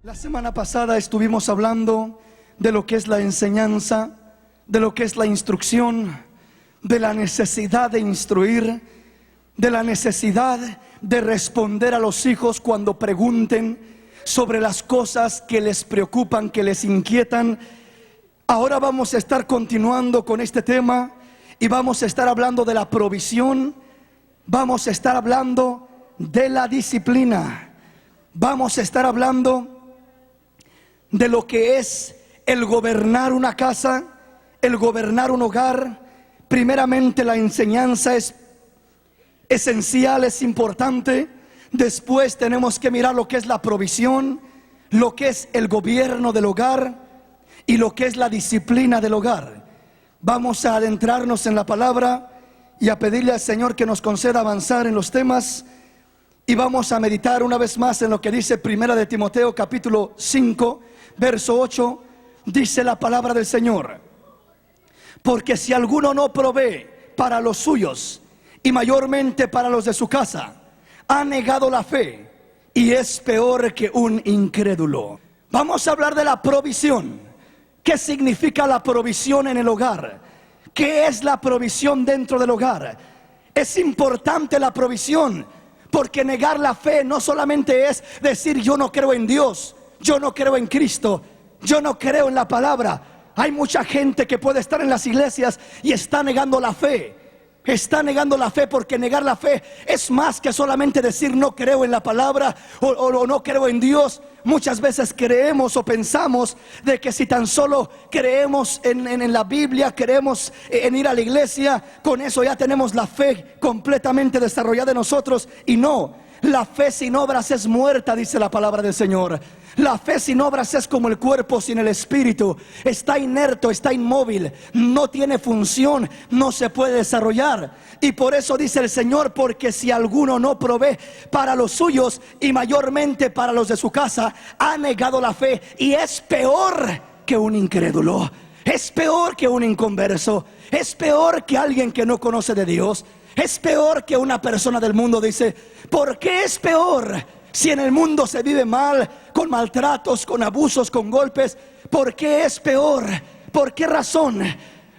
La semana pasada estuvimos hablando de lo que es la enseñanza, de lo que es la instrucción, de la necesidad de instruir, de la necesidad de responder a los hijos cuando pregunten sobre las cosas que les preocupan, que les inquietan. Ahora vamos a estar continuando con este tema y vamos a estar hablando de la provisión, vamos a estar hablando de la disciplina, vamos a estar hablando de lo que es el gobernar una casa, el gobernar un hogar. Primeramente la enseñanza es esencial, es importante. Después tenemos que mirar lo que es la provisión, lo que es el gobierno del hogar y lo que es la disciplina del hogar. Vamos a adentrarnos en la palabra y a pedirle al Señor que nos conceda avanzar en los temas. Y vamos a meditar una vez más en lo que dice Primera de Timoteo capítulo 5 verso 8. Dice la palabra del Señor: porque si alguno no provee para los suyos y mayormente para los de su casa, ha negado la fe y es peor que un incrédulo. Vamos a hablar de la provisión. ¿Qué significa la provisión en el hogar? ¿Qué es la provisión dentro del hogar? Es importante la provisión, porque negar la fe no solamente es decir yo no creo en Dios, yo no creo en Cristo, yo no creo en la palabra. Hay mucha gente que puede estar en las iglesias y está negando la fe. Está negando la fe, porque negar la fe es más que solamente decir no creo en la palabra o no creo en Dios. Muchas veces creemos o pensamos de que si tan solo creemos en la Biblia, creemos en ir a la iglesia, con eso ya tenemos la fe completamente desarrollada en nosotros. Y no, la fe sin obras es muerta, dice la palabra del Señor. La fe sin obras es como el cuerpo sin el espíritu. Está inerto, está inmóvil, no tiene función, no se puede desarrollar. Y por eso dice el Señor: porque si alguno no provee para los suyos y mayormente para los de su casa, ha negado la fe y es peor que un incrédulo. Es peor que un inconverso. Es peor que alguien que no conoce de Dios. Es peor que una persona del mundo. Dice: ¿por qué es peor? Si en el mundo se vive mal, con maltratos, con abusos, con golpes, ¿por qué es peor? ¿Por qué razón?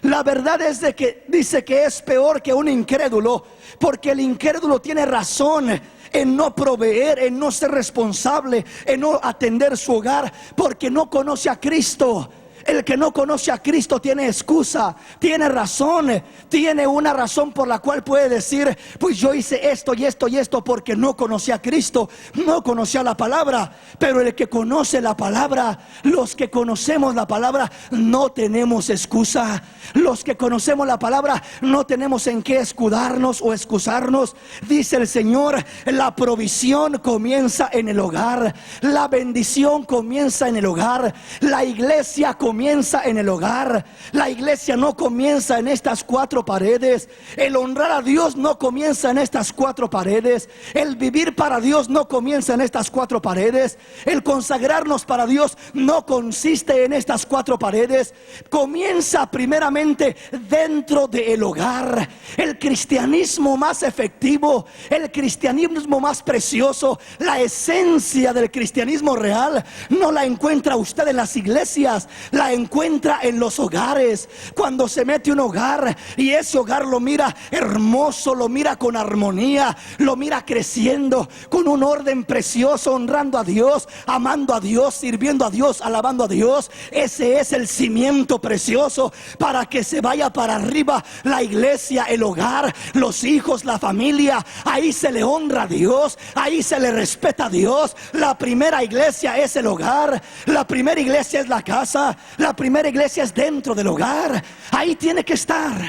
La verdad es de que dice que es peor que un incrédulo, porque el incrédulo tiene razón en no proveer, en no ser responsable, en no atender su hogar, porque no conoce a Cristo. El que no conoce a Cristo tiene excusa, tiene razón, tiene una razón por la cual puede decir: pues yo hice esto y esto y esto porque no conocía a Cristo, no conocía la palabra. Pero el que conoce la palabra, los que conocemos la palabra, no tenemos excusa. Los que conocemos la palabra no tenemos en qué escudarnos o excusarnos. Dice el Señor: la provisión comienza en el hogar, la bendición comienza en el hogar, la iglesia comienza en el hogar. La iglesia no comienza en estas cuatro paredes. El honrar a Dios no comienza en estas cuatro paredes. El vivir para Dios no comienza en estas cuatro paredes. El consagrarnos para Dios no consiste en estas cuatro paredes. Comienza primeramente dentro del hogar. El cristianismo más efectivo, el cristianismo más precioso, la esencia del cristianismo real, no la encuentra usted en las iglesias, la encuentra en los hogares. Cuando se mete un hogar y ese hogar lo mira hermoso, lo mira con armonía, lo mira creciendo con un orden precioso, honrando a Dios, amando a Dios, sirviendo a Dios, alabando a Dios. Ese es el cimiento precioso para que se vaya para arriba la iglesia, el hogar, los hijos, la familia. Ahí se le honra a Dios, ahí se le respeta a Dios. La primera iglesia es el hogar, la primera iglesia es la casa, la primera iglesia es dentro del hogar. Ahí tiene que estar.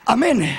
Amén.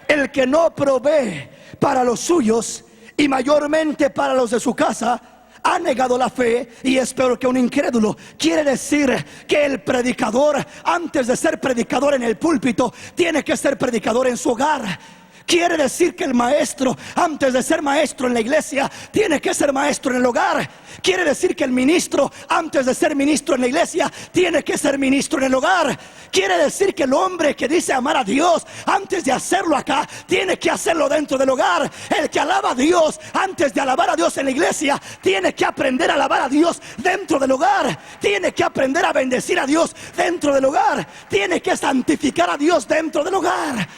El que no provee para los suyos y mayormente para los de su casa, ha negado la fe y es peor que un incrédulo. Quiere decir que el predicador, antes de ser predicador en el púlpito, tiene que ser predicador en su hogar. Quiere decir que el maestro, antes de ser maestro en la iglesia, tiene que ser maestro en el hogar. Quiere decir que el ministro, antes de ser ministro en la iglesia, tiene que ser ministro en el hogar. Quiere decir que el hombre que dice amar a Dios, antes de hacerlo acá, tiene que hacerlo dentro del hogar. El que alaba a Dios, antes de alabar a Dios en la iglesia, tiene que aprender a alabar a Dios dentro del hogar. Tiene que aprender a bendecir a Dios dentro del hogar. Tiene que santificar a Dios dentro del hogar.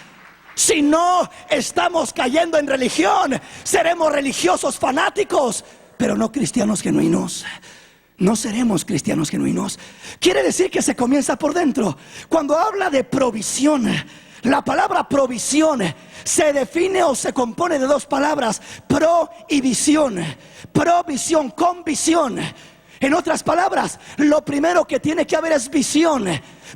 Si no, estamos cayendo en religión. Seremos religiosos fanáticos, pero no cristianos genuinos. No seremos cristianos genuinos. Quiere decir que se comienza por dentro. Cuando habla de provisión, la palabra provisión se define o se compone de dos palabras: pro y visión. Provisión con visión. En otras palabras, lo primero que tiene que haber es visión.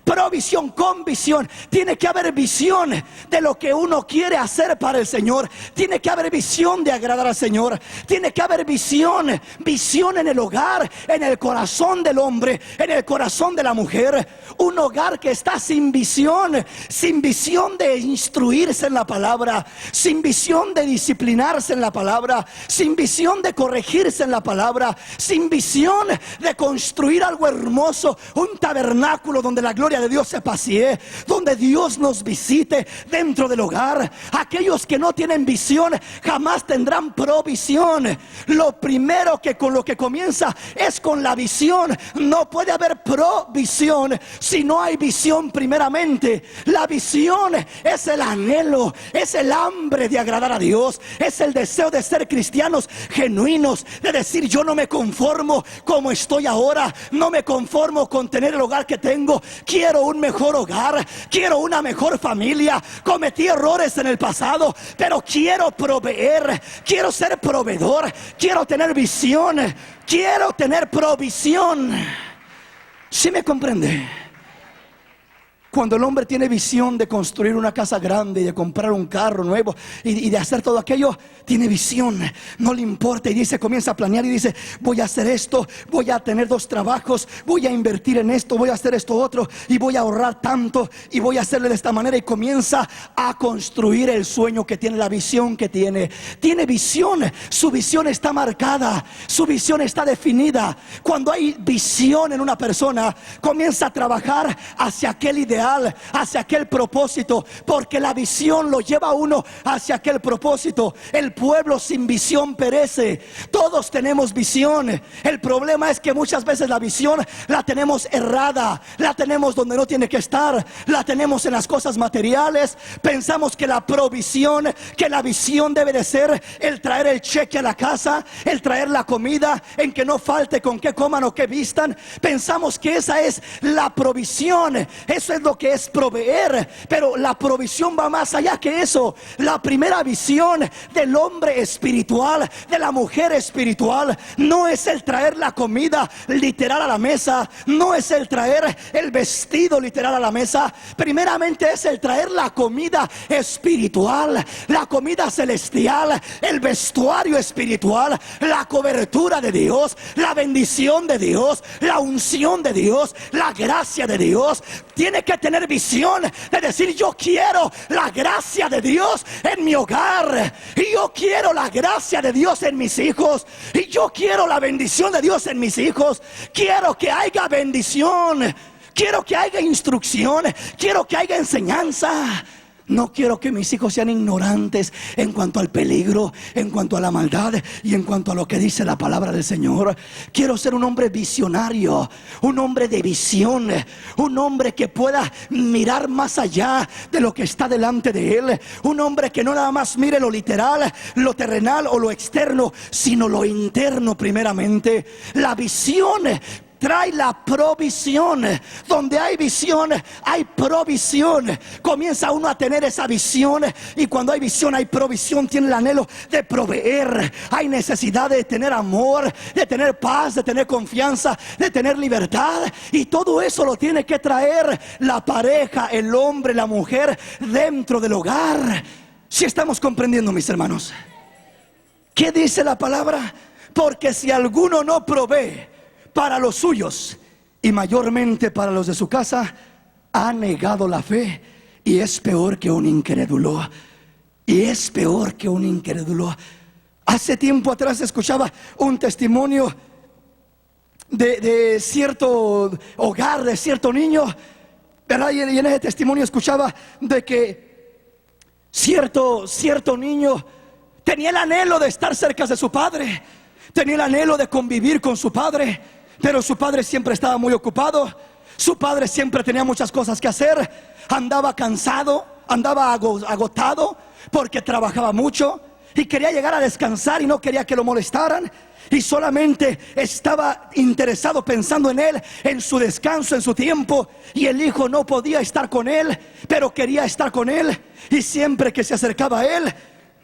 Provisión con visión. Tiene que haber visión de lo que uno quiere hacer para el Señor. Tiene que haber visión de agradar al Señor. Tiene que haber visión. Visión en el hogar, en el corazón del hombre, en el corazón de la mujer. Un hogar que está sin visión de instruirse en la palabra, sin visión de disciplinarse en la palabra, sin visión de corregirse en la palabra, sin visión de construir algo hermoso, un tabernáculo donde la gloria de Dios se pasee, donde Dios nos visite dentro del hogar. Aquellos que no tienen visión jamás tendrán provisión. Lo primero que con lo que comienza es con la visión. No puede haber provisión si no hay visión primeramente. La visión es el anhelo, es el hambre de agradar a Dios, es el deseo de ser cristianos genuinos, de decir: yo no me conformo como estoy ahora, no me conformo con tener el hogar que tengo. Quiero un mejor hogar, quiero una mejor familia. Cometí errores en el pasado, pero quiero proveer, quiero ser proveedor, quiero tener visión, quiero tener provisión. ¿Sí me comprende? Cuando el hombre tiene visión de construir una casa grande y de comprar un carro nuevo y de hacer todo aquello, tiene visión, no le importa y dice, comienza a planear y dice: voy a hacer esto, voy a tener 2 trabajos, voy a invertir en esto, voy a hacer esto otro y voy a ahorrar tanto y voy a hacerle de esta manera, y comienza a construir el sueño que tiene, la visión que tiene. Tiene visión, su visión está marcada, su visión está definida. Cuando hay visión en una persona, comienza a trabajar hacia aquel ideal, hacia aquel propósito, porque la visión lo lleva a uno hacia aquel propósito. El pueblo sin visión perece. Todos tenemos visión. El problema es que muchas veces la visión la tenemos errada, la tenemos donde no tiene que estar, la tenemos en las cosas materiales. Pensamos que la provisión, que la visión debe de ser el traer el cheque a la casa, el traer la comida, en que no falte con qué coman o qué vistan. Pensamos que esa es la provisión, eso es lo que es proveer, pero la provisión va más allá que eso. La primera visión del hombre espiritual, de la mujer espiritual, no es el traer la comida literal a la mesa, no es el traer el vestido literal a la mesa. Primeramente es el traer la comida espiritual, la comida celestial, el vestuario espiritual, la cobertura de Dios, la bendición de Dios, la unción de Dios, la gracia de Dios. Tiene que tener visión de decir: yo quiero la gracia de Dios en mi hogar, y yo quiero la gracia de Dios en mis hijos, y yo quiero la bendición de Dios en mis hijos. Quiero que haya bendición, quiero que haya instrucción, quiero que haya enseñanza. No quiero que mis hijos sean ignorantes en cuanto al peligro, en cuanto a la maldad y en cuanto a lo que dice la palabra del Señor. Quiero ser un hombre visionario, un hombre de visión, un hombre que pueda mirar más allá de lo que está delante de él. Un hombre que no nada más mire lo literal, lo terrenal o lo externo, sino lo interno primeramente. La visión trae la provisión. Donde hay visión, hay provisión. Comienza uno a tener esa visión, y cuando hay visión, hay provisión. Tiene el anhelo de proveer. Hay necesidad de tener amor, de tener paz, de tener confianza, de tener libertad. Y todo eso lo tiene que traer la pareja, el hombre, la mujer, dentro del hogar. Si estamos comprendiendo, mis hermanos, ¿qué dice la palabra? Porque si alguno no provee para los suyos, y mayormente para los de su casa, ha negado la fe y es peor que un incrédulo. y es peor que un incrédulo. Hace tiempo atrás escuchaba un testimonio de cierto hogar, de cierto niño, ¿verdad? Y en ese testimonio escuchaba de que cierto niño tenía el anhelo de estar cerca de su padre, tenía el anhelo de convivir con su padre, pero su padre siempre estaba muy ocupado. Su padre siempre tenía muchas cosas que hacer, andaba cansado, andaba agotado porque trabajaba mucho y quería llegar a descansar y no quería que lo molestaran. Y solamente estaba interesado pensando en él, en su descanso, en su tiempo. Y el hijo no podía estar con él, pero quería estar con él. Y siempre que se acercaba a él,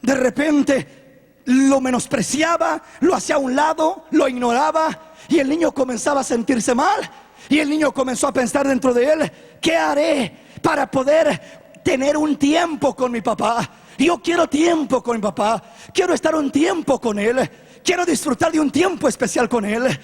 de repente lo menospreciaba, lo hacía a un lado, lo ignoraba. Y el niño comenzaba a sentirse mal. Y el niño comenzó a pensar dentro de él: ¿qué haré para poder tener un tiempo con mi papá? Yo quiero tiempo con mi papá, quiero estar un tiempo con él, quiero disfrutar de un tiempo especial con él.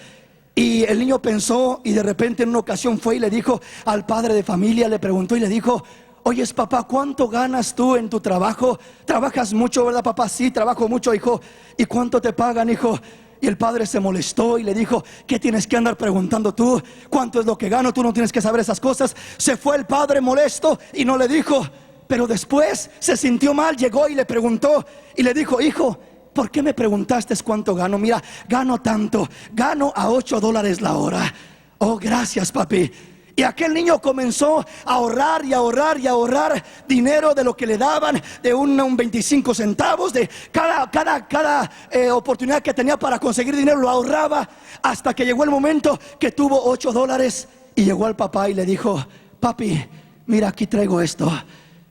Y el niño pensó, y de repente en una ocasión fue y le dijo al padre de familia, le preguntó y le dijo: oyes, papá, ¿cuánto ganas tú en tu trabajo? ¿Trabajas mucho, verdad, papá? Sí, trabajo mucho, hijo. ¿Y cuánto te pagan, hijo? Y el padre se molestó y le dijo: ¿qué tienes que andar preguntando tú? ¿Cuánto es lo que gano? Tú no tienes que saber esas cosas. Se fue el padre molesto y no le dijo. Pero después se sintió mal, llegó y le preguntó y le dijo: hijo, ¿por qué me preguntaste cuánto gano? Mira, gano tanto, gano a $8 la hora. Oh, gracias, papi. Y aquel niño comenzó a ahorrar y a ahorrar y a ahorrar dinero de lo que le daban, de un 25 centavos, de cada oportunidad que tenía para conseguir dinero lo ahorraba, hasta que llegó el momento que tuvo $8. Y llegó al papá y le dijo: papi, mira, aquí traigo esto.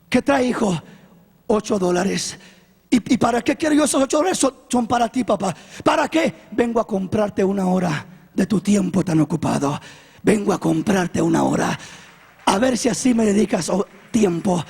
¿Qué trae, hijo? $8. ¿Y para qué quiero yo esos $8? Son para ti, papá. ¿Para qué? Vengo a comprarte una hora de tu tiempo tan ocupado. Vengo a comprarte una hora. A ver si así me dedicas tiempo.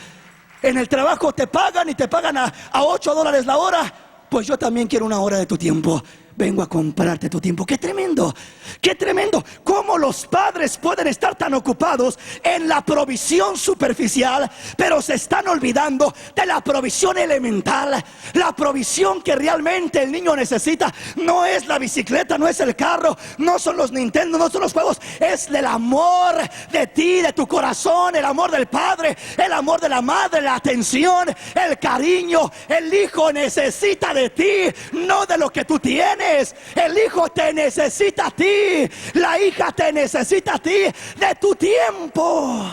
En el trabajo te pagan y te pagan a $8 la hora. Pues yo también quiero una hora de tu tiempo. Vengo a comprarte tu tiempo. ¡Qué tremendo! ¡Qué tremendo! ¿Cómo los padres pueden estar tan ocupados en la provisión superficial, pero se están olvidando de la provisión elemental? La provisión que realmente el niño necesita no es la bicicleta, no es el carro, no son los Nintendo, no son los juegos. Es el amor de ti, de tu corazón, el amor del padre, el amor de la madre, la atención, el cariño. El hijo necesita de ti, no de lo que tú tienes. El hijo te necesita a ti, la hija te necesita a ti, de tu tiempo.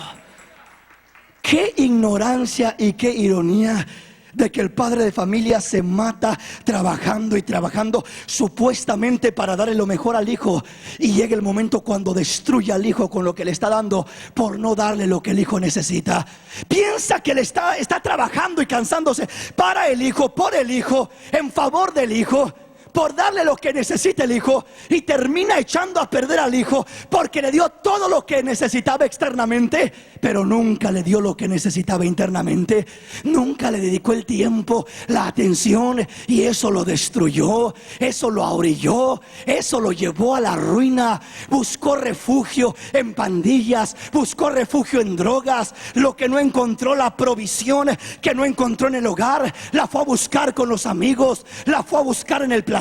Qué ignorancia y qué ironía de que el padre de familia se mata trabajando y trabajando supuestamente para darle lo mejor al hijo, y llega el momento cuando destruye al hijo con lo que le está dando por no darle lo que el hijo necesita. Piensa que le está trabajando y cansándose para el hijo, por el hijo, en favor del hijo, por darle lo que necesita el hijo, y termina echando a perder al hijo porque le dio todo lo que necesitaba externamente, pero nunca le dio lo que necesitaba internamente. Nunca le dedicó el tiempo, la atención, y eso lo destruyó, eso lo ahorilló, eso lo llevó a la ruina. Buscó refugio en pandillas, buscó refugio en drogas. Lo que no encontró, la provisión que no encontró en el hogar, la fue a buscar con los amigos, la fue a buscar en el placer,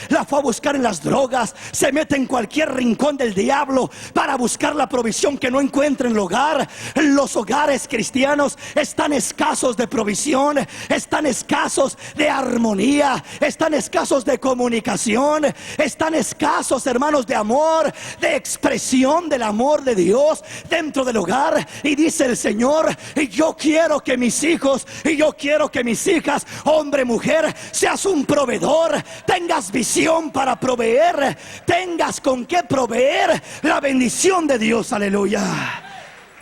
la fue a buscar en las drogas. Se mete en cualquier rincón del diablo para buscar la provisión que no encuentra en el hogar. Los hogares cristianos están escasos de provisión, están escasos de armonía, están escasos de comunicación, están escasos, hermanos, de amor, de expresión del amor de Dios dentro del hogar. Y dice el Señor: y yo quiero que mis hijos, y yo quiero que mis hijas, hombre, mujer, seas un proveedor, tengas visión para proveer, tengas con qué proveer la bendición de Dios. Aleluya.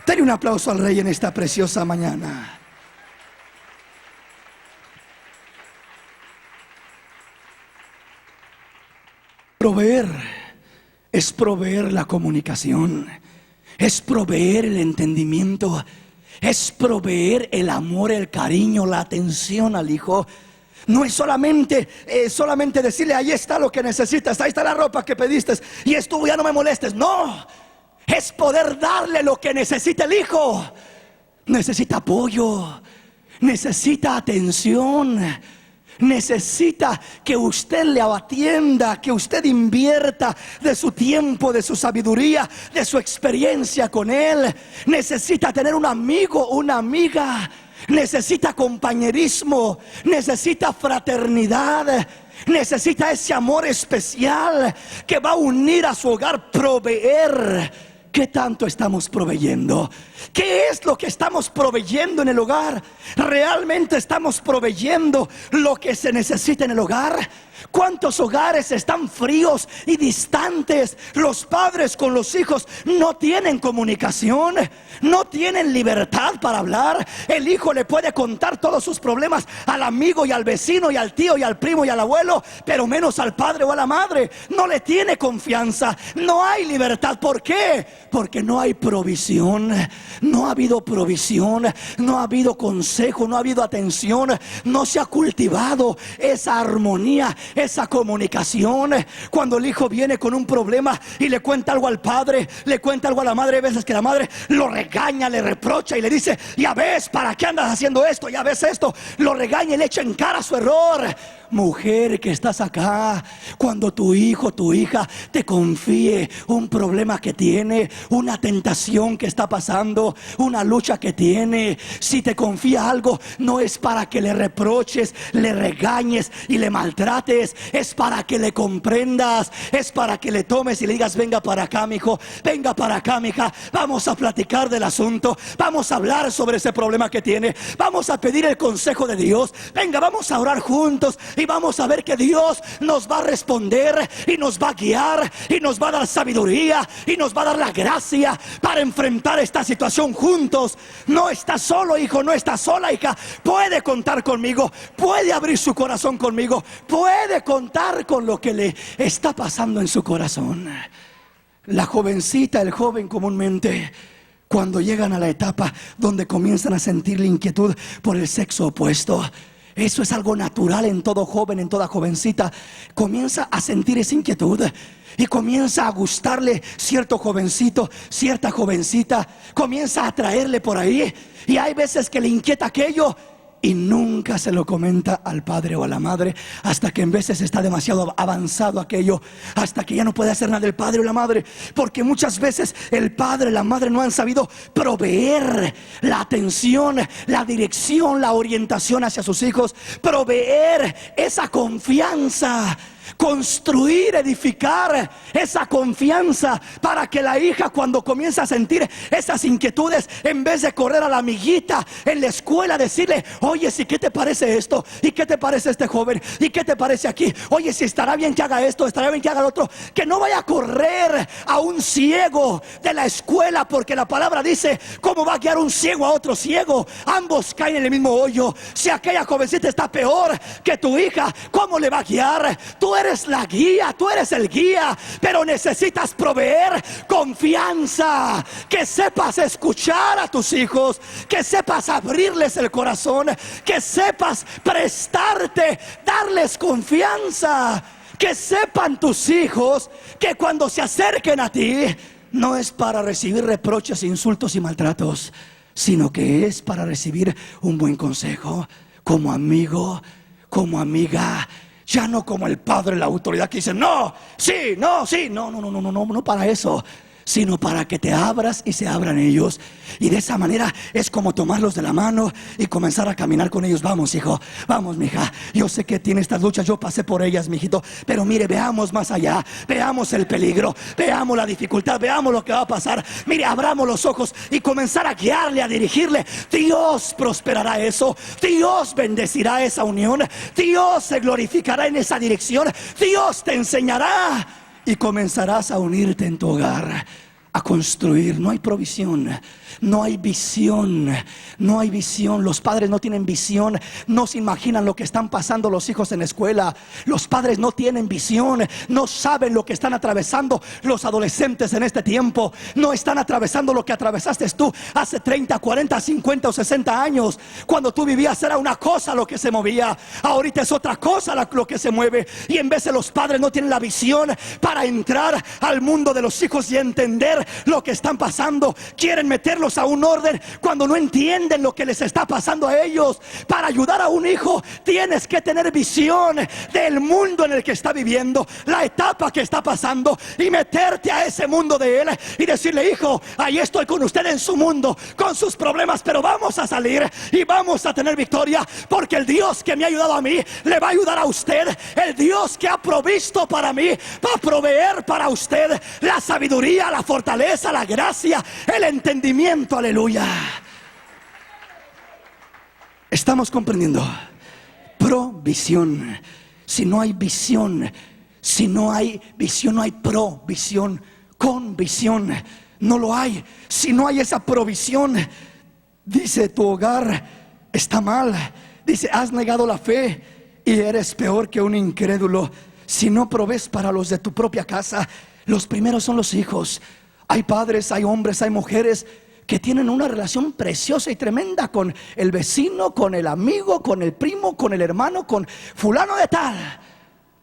Denle un aplauso al Rey en esta preciosa mañana. Proveer es proveer la comunicación, es proveer el entendimiento, es proveer el amor, el cariño, la atención al hijo. No es solamente decirle: ahí está lo que necesitas, ahí está la ropa que pediste y estuvo, ya no me molestes. No, es poder darle lo que necesita el hijo. Necesita apoyo, necesita atención. Necesita que usted le atienda, que usted invierta de su tiempo, de su sabiduría, de su experiencia con él. Necesita tener un amigo, una amiga. Necesita compañerismo, necesita fraternidad, necesita ese amor especial que va a unir a su hogar, proveer. ¿Qué tanto estamos proveyendo? ¿Qué es lo que estamos proveyendo en el hogar? ¿Realmente estamos proveyendo lo que se necesita en el hogar? ¿Cuántos hogares están fríos y distantes? Los padres con los hijos no tienen comunicación, no tienen libertad para hablar. El hijo le puede contar todos sus problemas al amigo y al vecino y al tío y al primo y al abuelo, pero menos al padre o a la madre. No le tiene confianza, no hay libertad. ¿Por qué? Porque no hay provisión. No ha habido provisión, no ha habido consejo, no ha habido atención, no se ha cultivado esa armonía, esa comunicación. Cuando el hijo viene con un problema y le cuenta algo al padre, le cuenta algo a la madre, hay veces que la madre lo regaña, le reprocha y le dice: ya ves, ¿para qué andas haciendo esto? Ya ves esto. Lo regaña y le echa en cara su error. Mujer que estás acá, cuando tu hijo, tu hija te confíe un problema que tiene, una tentación que está pasando, una lucha que tiene, si te confía algo, no es para que le reproches, le regañes y le maltrates. Es para que le comprendas, es para que le tomes y le digas: venga para acá, mijo, venga para acá, mija, vamos a platicar del asunto, vamos a hablar sobre ese problema que tiene, vamos a pedir el consejo de Dios, venga, vamos a orar juntos y vamos a ver que Dios nos va a responder y nos va a guiar y nos va a dar sabiduría y nos va a dar la gracia para enfrentar esta situación juntos. No está solo, hijo, no está sola, hija, puede contar conmigo, puede abrir su corazón conmigo, puede contar con lo que le está pasando en su corazón. La jovencita, el joven comúnmente, cuando llegan a la etapa donde comienzan a sentir la inquietud por el sexo opuesto, eso es algo natural en todo joven, en toda jovencita. Comienza a sentir esa inquietud y comienza a gustarle cierto jovencito, cierta jovencita. Comienza a atraerle por ahí y hay veces que le inquieta aquello y nunca se lo comenta al padre o a la madre, hasta que en veces está demasiado avanzado aquello, hasta que ya no puede hacer nada el padre o la madre, porque muchas veces el padre y la madre no han sabido proveer la atención, la dirección, la orientación hacia sus hijos, proveer esa confianza, construir, edificar esa confianza para que la hija, cuando comienza a sentir esas inquietudes, en vez de correr a la amiguita en la escuela, decirle: oye, si, ¿qué te parece esto? ¿Y qué te parece este joven? ¿Y qué te parece aquí? Oye, si estará bien que haga esto, estará bien que haga lo otro. Que no vaya a correr a un ciego de la escuela, porque la palabra dice: ¿cómo va a guiar un ciego a otro ciego? Ambos caen en el mismo hoyo. Si aquella jovencita está peor que tu hija, ¿cómo le va a guiar? Tú eres la guía, tú eres el guía, pero necesitas proveer confianza, que sepas escuchar a tus hijos, que sepas abrirles el corazón, que sepas prestarte, darles confianza, que sepan tus hijos que cuando se acerquen a ti no es para recibir reproches, insultos y maltratos, sino que es para recibir un buen consejo, como amigo, como amiga. Ya no como el padre, la autoridad que dice: no, sí, no, sí, no para eso, sino para que te abras y se abran ellos. Y de esa manera es como tomarlos de la mano y comenzar a caminar con ellos. Vamos, hijo, vamos, mija, yo sé que tiene estas luchas, yo pasé por ellas, mijito, pero mire, veamos más allá, veamos el peligro, veamos la dificultad, veamos lo que va a pasar. Mire, abramos los ojos y comenzar a guiarle, a dirigirle. Dios prosperará eso, Dios bendecirá esa unión, Dios se glorificará en esa dirección, Dios te enseñará y comenzarás a unirte en tu hogar, a construir. No hay provisión, no hay visión, no hay visión. Los padres no tienen visión, no se imaginan lo que están pasando los hijos en la escuela. Los padres no tienen visión, no saben lo que están atravesando los adolescentes en este tiempo. No están atravesando lo que atravesaste tú hace 30, 40, 50 o 60 años. Cuando tú vivías era una cosa lo que se movía, ahorita es otra cosa lo que se mueve. Y en vez de los padres no tienen la visión para entrar al mundo de los hijos y entender entender lo que están pasando. Quieren meterlos a un orden cuando no entienden lo que les está pasando a ellos. Para ayudar a un hijo tienes que tener visión del mundo en el que está viviendo, la etapa que está pasando, y meterte a ese mundo de él y decirle: hijo, ahí estoy con usted en su mundo, con sus problemas, pero vamos a salir y vamos a tener victoria, porque el Dios que me ha ayudado a mí le va a ayudar a usted. El Dios que ha provisto para mí va a proveer para usted la sabiduría, la fortaleza, la gracia, el entendimiento. Aleluya. Estamos comprendiendo. Provisión. Si no hay visión, si no hay visión, no hay provisión. Con visión no lo hay. Si no hay esa provisión, dice, tu hogar está mal. Dice, has negado la fe y eres peor que un incrédulo. Si no provees para los de tu propia casa, los primeros son los hijos. Hay padres, hay hombres, hay mujeres que tienen una relación preciosa y tremenda con el vecino, con el amigo, con el primo, con el hermano, con fulano de tal,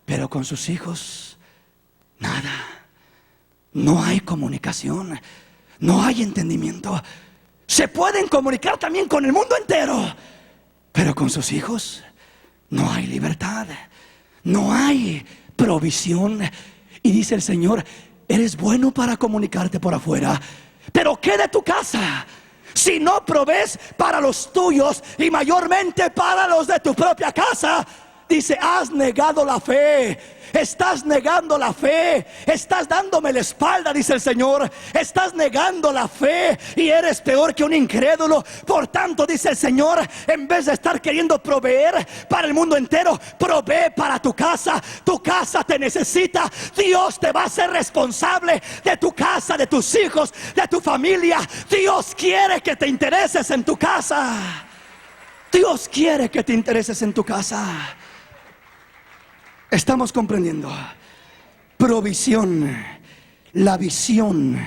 pero con sus hijos nada. No hay comunicación, no hay entendimiento. Se pueden comunicar también con el mundo entero, pero con sus hijos no hay libertad, no hay provisión. Y dice el Señor: eres bueno para comunicarte por afuera, pero ¿qué de tu casa? Si no provees para los tuyos y mayormente para los de tu propia casa, dice, has negado la fe. Estás negando la fe. Estás dándome la espalda, dice el Señor. Estás negando la fe y eres peor que un incrédulo. Por tanto, dice el Señor, en vez de estar queriendo proveer para el mundo entero, provee para tu casa. Tu casa te necesita. Dios te va a hacer responsable de tu casa, de tus hijos, de tu familia. Dios quiere que te intereses en tu casa. Dios quiere que te intereses en tu casa. Estamos comprendiendo. Provisión, la visión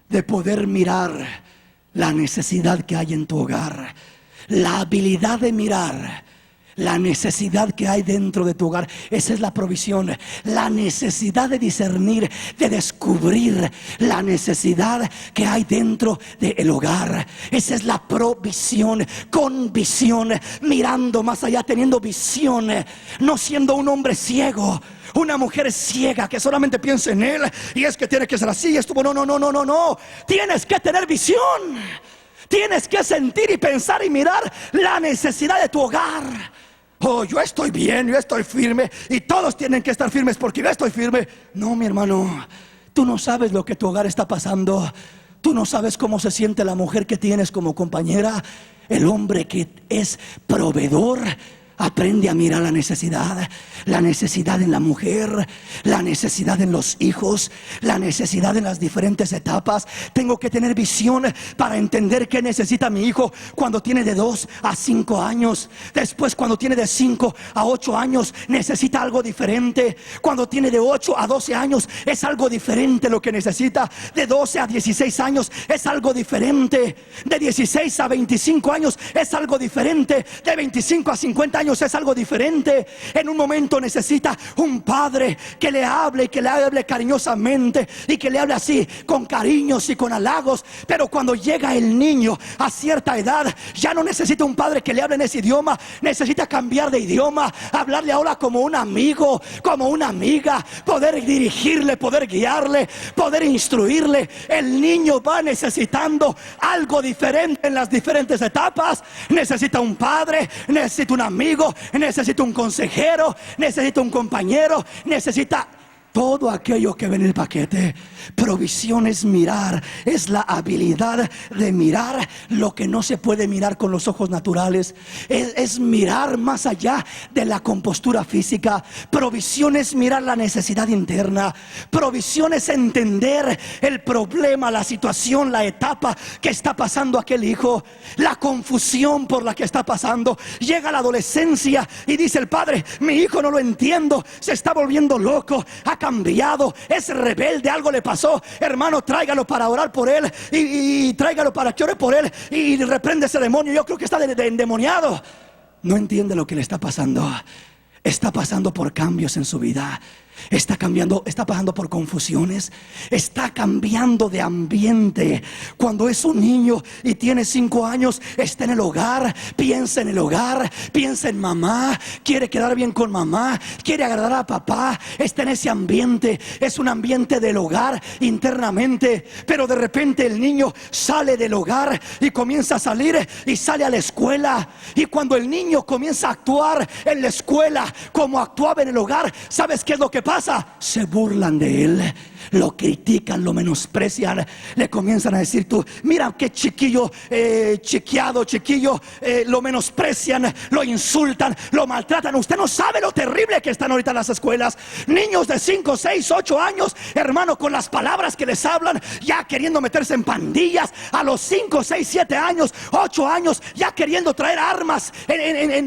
de poder mirar la necesidad que hay en tu hogar, la habilidad de mirar la necesidad que hay dentro de tu hogar. Esa es la provisión. La necesidad de discernir, de descubrir la necesidad que hay dentro del hogar. Esa es la provisión. Con visión, mirando más allá, teniendo visión, no siendo un hombre ciego, una mujer ciega que solamente piensa en él y es que tiene que ser así y estuvo. No. Tienes que tener visión. Tienes que sentir y pensar y mirar la necesidad de tu hogar. Oh, yo estoy bien, yo estoy firme y todos tienen que estar firmes porque yo estoy firme. No, mi hermano, tú no sabes lo que tu hogar está pasando. Tú no sabes cómo se siente la mujer que tienes como compañera, el hombre que es proveedor. Aprende a mirar la necesidad en la mujer, la necesidad en los hijos, la necesidad en las diferentes etapas. Tengo que tener visión para entender qué necesita mi hijo cuando tiene de 2 a 5 años. Después, cuando tiene de 5 a 8 años, necesita algo diferente. Cuando tiene de 8 a 12 años, es algo diferente lo que necesita. De 12 a 16 años, es algo diferente. De 16 a 25 años, es algo diferente. De 25 a 50 años es algo diferente. En un momento necesita un padre que le hable, y que le hable cariñosamente y que le hable así con cariños y con halagos. Pero cuando llega el niño a cierta edad, ya no necesita un padre que le hable en ese idioma. Necesita cambiar de idioma, hablarle ahora como un amigo, como una amiga, poder dirigirle, poder guiarle, poder instruirle. El niño va necesitando algo diferente en las diferentes etapas. Necesita un padre, necesita un amigo, necesita un consejero, necesita un compañero, necesita todo aquello que ve en el paquete. Provisión es mirar, es la habilidad de mirar lo que no se puede mirar con los ojos naturales. Es mirar más allá de la compostura física. Provisión es mirar la necesidad interna. Provisión es entender el problema, la situación, la etapa que está pasando aquel hijo, la confusión por la que está pasando. Llega la adolescencia y dice el padre: mi hijo no lo entiendo, se está volviendo loco, ha cambiado, es rebelde, algo le pasó. Hermano, tráigalo para orar por él y tráigalo para que ore por él y reprende ese demonio. Yo creo que está endemoniado. No entiende lo que le está pasando. Está pasando por cambios en su vida. está cambiando, está pasando por confusiones, está cambiando de ambiente. Cuando es un niño y tiene 5 años, está en el hogar, piensa en el hogar, piensa en mamá, quiere quedar bien con mamá, quiere agradar a papá, está en ese ambiente, es un ambiente del hogar internamente. Pero de repente el niño sale del hogar y comienza a salir y sale a la escuela. Y cuando el niño comienza a actuar en la escuela como actuaba en el hogar, ¿sabes qué es lo que pasa? Se burlan de él, lo critican, lo menosprecian, le comienzan a decir: tú, mira qué chiquillo, chiqueado, chiquillo, lo menosprecian, lo insultan, lo maltratan. Usted no sabe lo terrible que están ahorita en las escuelas. Niños de 5, 6, 8 años, hermano, con las palabras que les hablan, ya queriendo meterse en pandillas. A los 5, 6, 7 años, 8 años, ya queriendo traer armas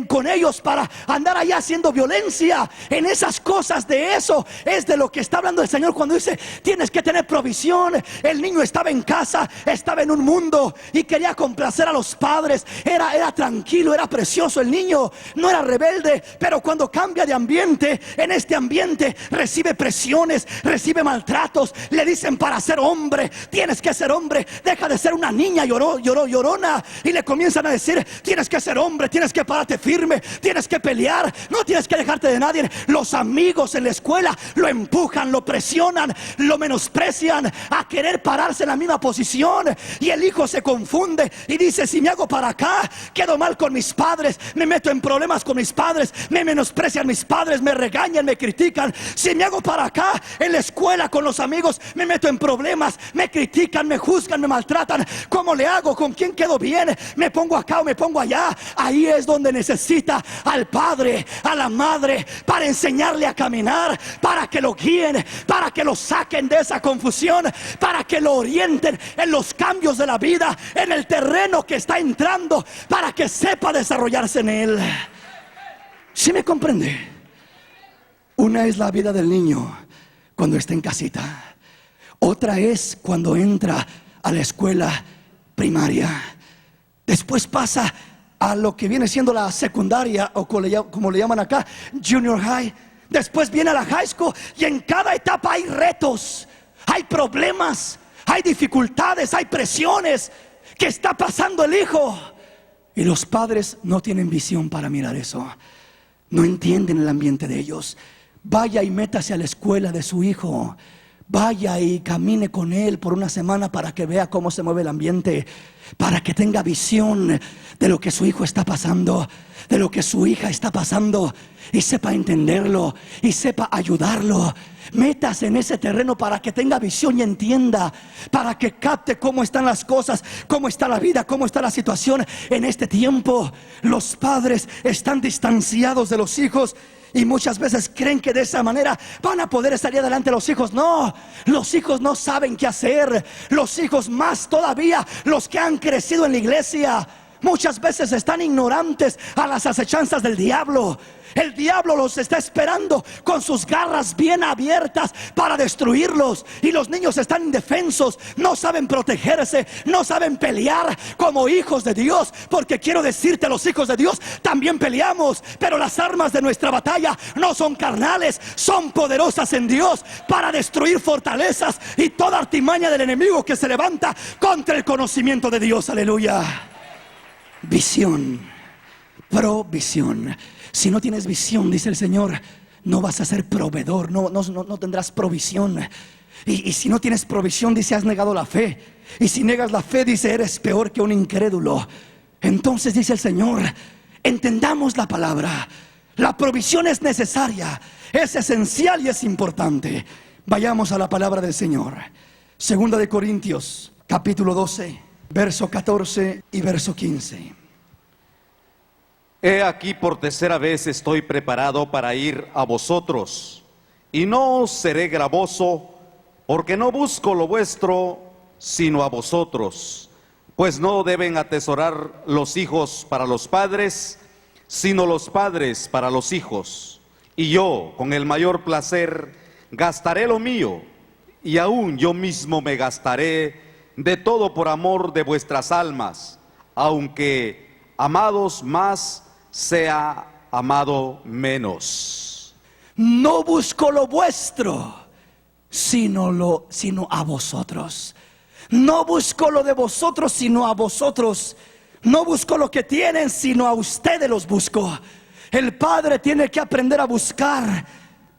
con ellos para andar allá haciendo violencia. En esas cosas, de eso es de lo que está hablando el Señor cuando dice: tienes que tener provisión. El niño estaba en casa, estaba en un mundo y quería complacer a los padres. Era tranquilo, era precioso el niño, no era rebelde. Pero cuando cambia de ambiente, en este ambiente recibe presiones, recibe maltratos. Le dicen: para ser hombre tienes que ser hombre, deja de ser una niña llorona. Y le comienzan a decir: tienes que ser hombre, tienes que pararte firme, tienes que pelear, no tienes que dejarte de nadie. Los amigos en la escuela lo empujan, lo presionan, lo menosprecian a querer pararse en la misma posición. Y el hijo se confunde y dice: si me hago para acá, quedo mal con mis padres, me meto en problemas con mis padres, me menosprecian mis padres, me regañan, me critican. Si me hago para acá, en la escuela con los amigos, me meto en problemas, me critican, me juzgan, me maltratan. ¿Cómo le hago? ¿Con quién quedo bien? ¿Me pongo acá o me pongo allá? Ahí es donde necesita al padre, a la madre, para enseñarle a caminar, para que lo guíen, para que lo saquen de esa confusión, para que lo orienten en los cambios de la vida, en el terreno que está entrando, para que sepa desarrollarse en él. ¿Sí me comprende? Una es la vida del niño cuando está en casita, otra es cuando entra a la escuela primaria. Después pasa a lo que viene siendo la secundaria, o como le llaman acá, junior high. Después viene a la high school, y en cada etapa hay retos, hay problemas, hay dificultades, hay presiones que está pasando el hijo. Y los padres no tienen visión para mirar eso, no entienden el ambiente de ellos. Vaya y métase a la escuela de su hijo, vaya y camine con él por una semana para que vea cómo se mueve el ambiente, para que tenga visión de lo que su hijo está pasando, de lo que su hija está pasando, y sepa entenderlo y sepa ayudarlo. Métase en ese terreno para que tenga visión y entienda, para que capte cómo están las cosas, cómo está la vida, cómo está la situación en este tiempo. Los padres están distanciados de los hijos y muchas veces creen que de esa manera van a poder salir adelante los hijos. No, los hijos no saben qué hacer. Los hijos, más todavía los que han crecido en la iglesia, muchas veces están ignorantes a las acechanzas del diablo. El diablo los está esperando con sus garras bien abiertas para destruirlos. Y los niños están indefensos, no saben protegerse, no saben pelear como hijos de Dios. Porque quiero decirte, los hijos de Dios también peleamos, pero las armas de nuestra batalla no son carnales, son poderosas en Dios para destruir fortalezas y toda artimaña del enemigo que se levanta contra el conocimiento de Dios. Aleluya. Visión, provisión. Si no tienes visión, dice el Señor, no vas a ser proveedor, no tendrás provisión. Y si no tienes provisión, dice, has negado la fe. Y si negas la fe, dice, eres peor que un incrédulo. Entonces dice el Señor, entendamos la palabra. La provisión es necesaria, es esencial y es importante. Vayamos a la palabra del Señor. Segunda de Corintios, capítulo 12, verso 14 y verso 15. He aquí, por tercera vez estoy preparado para ir a vosotros, y no os seré gravoso, porque no busco lo vuestro, sino a vosotros. Pues no deben atesorar los hijos para los padres, sino los padres para los hijos. Y yo, con el mayor placer, gastaré lo mío, y aún yo mismo me gastaré de todo por amor de vuestras almas, aunque amados más, sea amado menos. no busco lo vuestro, sino a vosotros. No busco lo de vosotros, sino a vosotros. No busco lo que tienen, sino a ustedes los busco. El padre tiene que aprender a buscar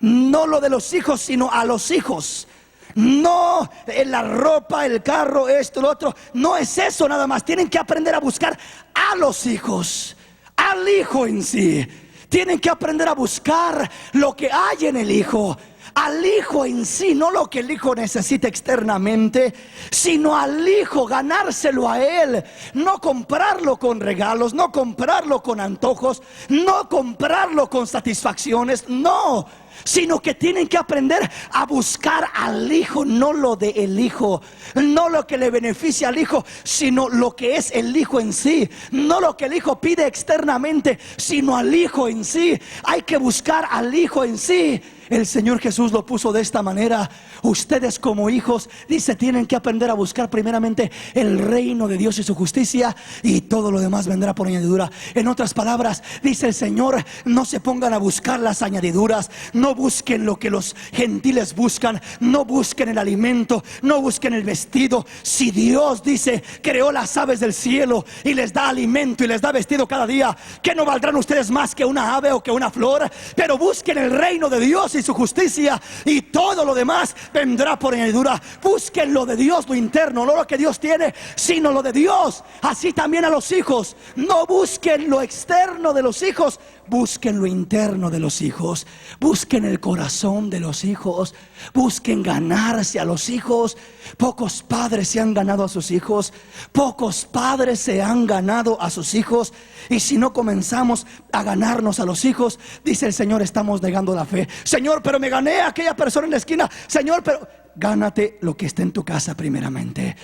no lo de los hijos, sino a los hijos. No la ropa, el carro, esto, lo otro. No es eso nada más. Tienen que aprender a buscar a los hijos, al hijo en sí. Tienen que aprender a buscar lo que hay en el hijo, al hijo en sí, no lo que el hijo necesita externamente, sino al hijo, ganárselo a él. No comprarlo con regalos, no comprarlo con antojos, no comprarlo con satisfacciones, no, sino que tienen que aprender a buscar al hijo, no lo de el hijo, no lo que le beneficia al hijo, sino lo que es el hijo en sí. No lo que el hijo pide externamente, sino al hijo en sí. Hay que buscar al hijo en sí. El Señor Jesús lo puso de esta manera: ustedes como hijos, dice, tienen que aprender a buscar primeramente el reino de Dios y su justicia, y todo lo demás vendrá por añadidura. En otras palabras, dice el Señor, no se pongan a buscar las añadiduras. No busquen lo que los gentiles buscan. No busquen el alimento, no busquen el vestido. Si Dios, dice, creó las aves del cielo y les da alimento y les da vestido cada día, ¿qué no valdrán ustedes más que una ave o que una flor? Pero busquen el reino de Dios y su justicia, y todo lo demás vendrá por añadidura. Busquen lo de Dios, lo interno, no lo que Dios tiene, sino lo de Dios. Así también a los hijos. No busquen lo externo de los hijos, busquen lo interno de los hijos. Busquen el corazón de los hijos. Busquen ganarse a los hijos. Pocos padres se han ganado a sus hijos. Pocos padres se han ganado a sus hijos. Y si no comenzamos a ganarnos a los hijos, dice el Señor, estamos negando la fe. Señor, pero me gané a aquella persona en la esquina. Señor, pero gánate lo que está en tu casa primeramente.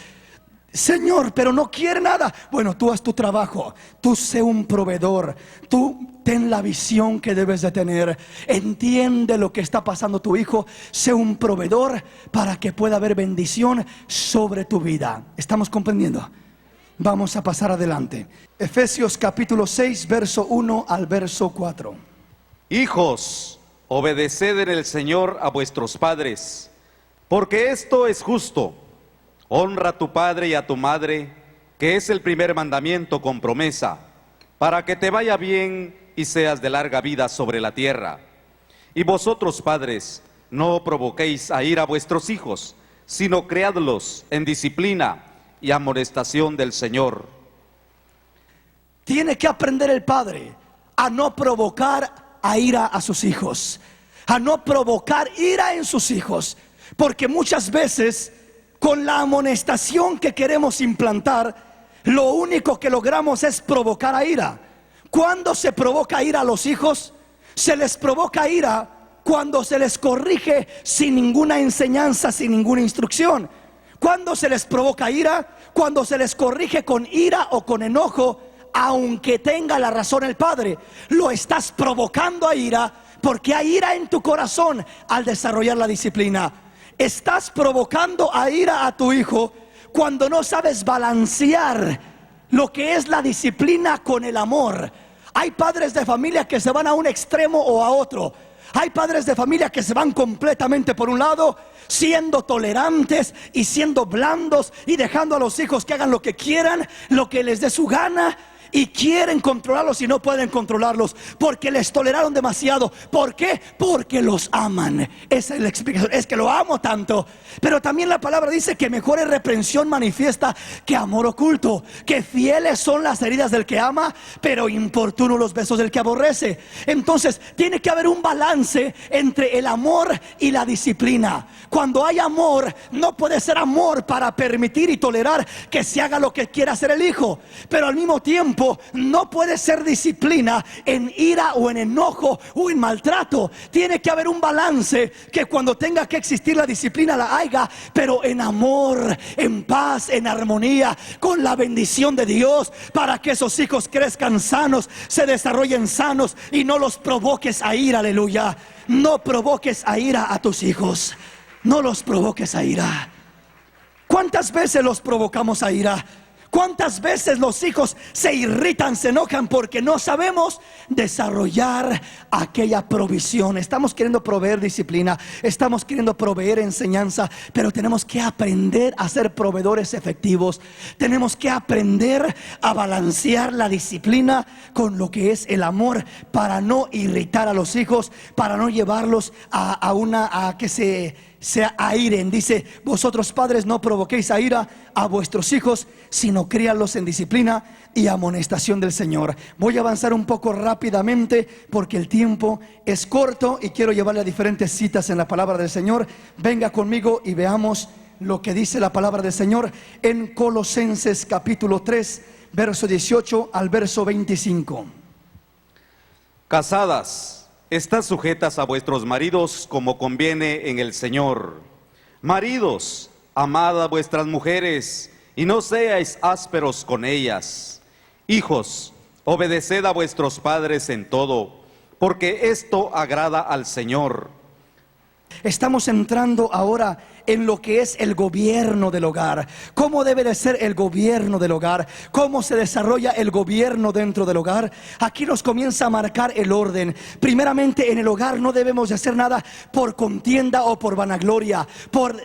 Señor, pero no quiere nada. Bueno, tú haz tu trabajo. Tú sé un proveedor. Tú ten la visión que debes de tener. Entiende lo que está pasando tu hijo. Sé un proveedor para que pueda haber bendición sobre tu vida. ¿Estamos comprendiendo? Vamos a pasar adelante. Efesios capítulo 6, verso 1 al verso 4. Hijos, obedeced en el Señor a vuestros padres, porque esto es justo. Honra a tu padre y a tu madre, que es el primer mandamiento con promesa, para que te vaya bien y seas de larga vida sobre la tierra. Y vosotros, padres, no provoquéis a ira a vuestros hijos, sino criadlos en disciplina y amonestación del Señor. Tiene que aprender el padre a no provocar a ira a sus hijos, a no provocar ira en sus hijos, porque muchas veces con la amonestación que queremos implantar, lo único que logramos es provocar a ira. ¿Cuándo se provoca ira a los hijos? Se les provoca ira cuando se les corrige sin ninguna enseñanza, sin ninguna instrucción. ¿Cuándo se les provoca ira? Cuando se les corrige con ira o con enojo, aunque tenga la razón el padre. Lo estás provocando a ira porque hay ira en tu corazón al desarrollar la disciplina. Estás provocando a ira a tu hijo cuando no sabes balancear lo que es la disciplina con el amor. Hay padres de familia que se van a un extremo o a otro. Hay padres de familia que se van completamente por un lado, siendo tolerantes y siendo blandos y dejando a los hijos que hagan lo que quieran, lo que les dé su gana. Y quieren controlarlos y no pueden controlarlos porque les toleraron demasiado. ¿Por qué? Porque los aman. Esa es la explicación. Es que lo amo tanto. Pero también la palabra dice que mejor es reprensión manifiesta que amor oculto. Que fieles son las heridas del que ama, pero importunos los besos del que aborrece. Entonces tiene que haber un balance entre el amor y la disciplina. Cuando hay amor, no puede ser amor para permitir y tolerar que se haga lo que quiera hacer el hijo. Pero al mismo tiempo no puede ser disciplina en ira o en enojo o en maltrato. Tiene que haber un balance, que cuando tenga que existir la disciplina la haya, pero en amor, en paz, en armonía, con la bendición de Dios, para que esos hijos crezcan sanos, se desarrollen sanos y no los provoques a ira. Aleluya. No provoques a ira a tus hijos. No los provoques a ira. ¿Cuántas veces los provocamos a ira? ¿Cuántas veces los hijos se irritan, se enojan porque no sabemos desarrollar aquella provisión? Estamos queriendo proveer disciplina, estamos queriendo proveer enseñanza, pero tenemos que aprender a ser proveedores efectivos. Tenemos que aprender a balancear la disciplina con lo que es el amor, para no irritar a los hijos, para no llevarlos a que se airen. Dice: vosotros padres no provoquéis a ira a vuestros hijos, sino críalos en disciplina y amonestación del Señor. Voy a avanzar un poco rápidamente porque el tiempo es corto y quiero llevarle a diferentes citas en la palabra del Señor. Venga conmigo y veamos lo que dice la palabra del Señor en Colosenses capítulo 3, verso 18 al verso 25. Casadas, estad sujetas a vuestros maridos como conviene en el Señor. Maridos, amad a vuestras mujeres y no seáis ásperos con ellas. Hijos, obedeced a vuestros padres en todo, porque esto agrada al Señor. Estamos entrando ahora en lo que es el gobierno del hogar. ¿Cómo debe de ser el gobierno del hogar? ¿Cómo se desarrolla el gobierno dentro del hogar? Aquí nos comienza a marcar el orden. Primeramente, en el hogar no debemos de hacer nada por contienda o por vanagloria, por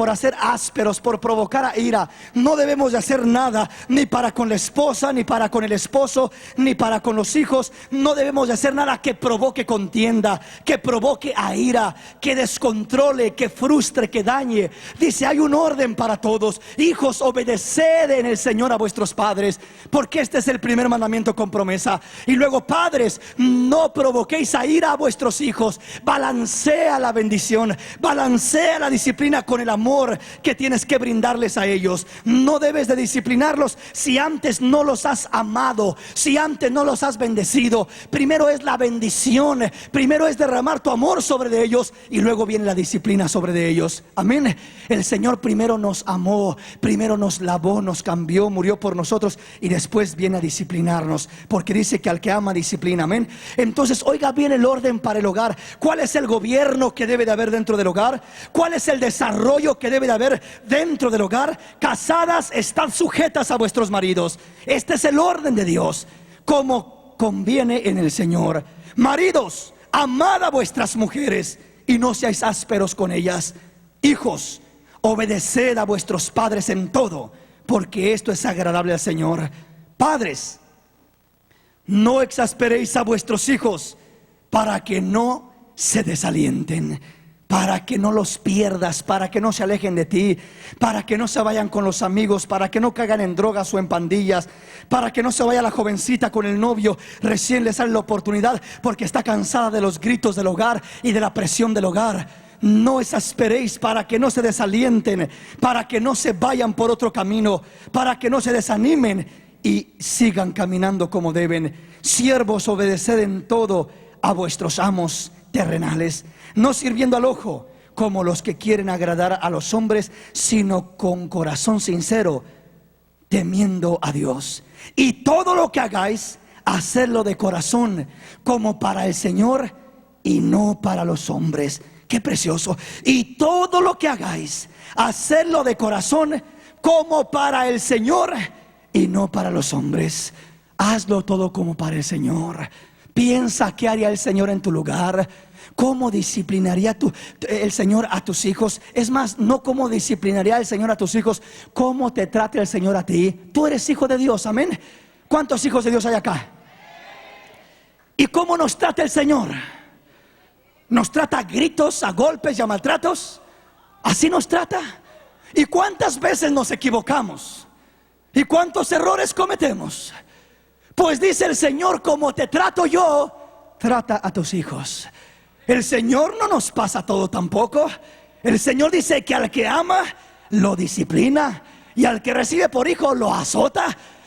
hacer ásperos, por provocar a ira. No debemos de hacer nada, ni para con la esposa, ni para con el esposo, ni para con los hijos. No debemos de hacer nada que provoque contienda, que provoque a ira, que descontrole, que frustre, que dañe. Dice: hay un orden para todos. Hijos, obedeced en el Señor a vuestros padres, porque este es el primer mandamiento con promesa. Y luego: padres, no provoquéis a ira a vuestros hijos. Balancea la bendición, balancea la disciplina con el amor que tienes que brindarles a ellos. No debes de disciplinarlos si antes no los has amado, si antes no los has bendecido. Primero es la bendición, primero es derramar tu amor sobre de ellos, y luego viene la disciplina sobre de ellos. Amén. El Señor primero nos amó, primero nos lavó, nos cambió, murió por nosotros, y después viene a disciplinarnos, porque dice que al que ama disciplina. Amén. Entonces, oiga bien el orden para el hogar. ¿Cuál es el gobierno que debe de haber dentro del hogar? ¿Cuál es el desarrollo que debe de haber dentro del hogar? Casadas, estad sujetas a vuestros maridos. Este es el orden de Dios, como conviene en el Señor. Maridos, amad a vuestras mujeres y no seáis ásperos con ellas. Hijos, obedeced a vuestros padres en todo, porque esto es agradable al Señor. Padres, no exasperéis a vuestros hijos, para que no se desalienten, para que no los pierdas, para que no se alejen de ti, para que no se vayan con los amigos, para que no caigan en drogas o en pandillas, para que no se vaya la jovencita con el novio, recién le sale la oportunidad porque está cansada de los gritos del hogar y de la presión del hogar. No exasperéis, para que no se desalienten, para que no se vayan por otro camino, para que no se desanimen y sigan caminando como deben. Siervos, obedeced en todo a vuestros amos terrenales, no sirviendo al ojo como los que quieren agradar a los hombres, sino con corazón sincero, temiendo a Dios. Y todo lo que hagáis, hacedlo de corazón, como para el Señor y no para los hombres. Qué precioso. Y todo lo que hagáis, hacedlo de corazón, como para el Señor y no para los hombres. Hazlo todo como para el Señor. Piensa qué haría el Señor en tu lugar, cómo disciplinaría el Señor a tus hijos. Es más, no cómo disciplinaría el Señor a tus hijos, cómo te trate el Señor a ti. Tú eres hijo de Dios, amén. ¿Cuántos hijos de Dios hay acá? ¿Y cómo nos trata el Señor? ¿Nos trata a gritos, a golpes y a maltratos? ¿Así nos trata? ¿Y cuántas veces nos equivocamos? ¿Y cuántos errores cometemos? Pues dice el Señor: como te trato yo, trata a tus hijos. El Señor no nos pasa todo tampoco. El Señor dice que al que ama, lo disciplina, y al que recibe por hijo, lo azota.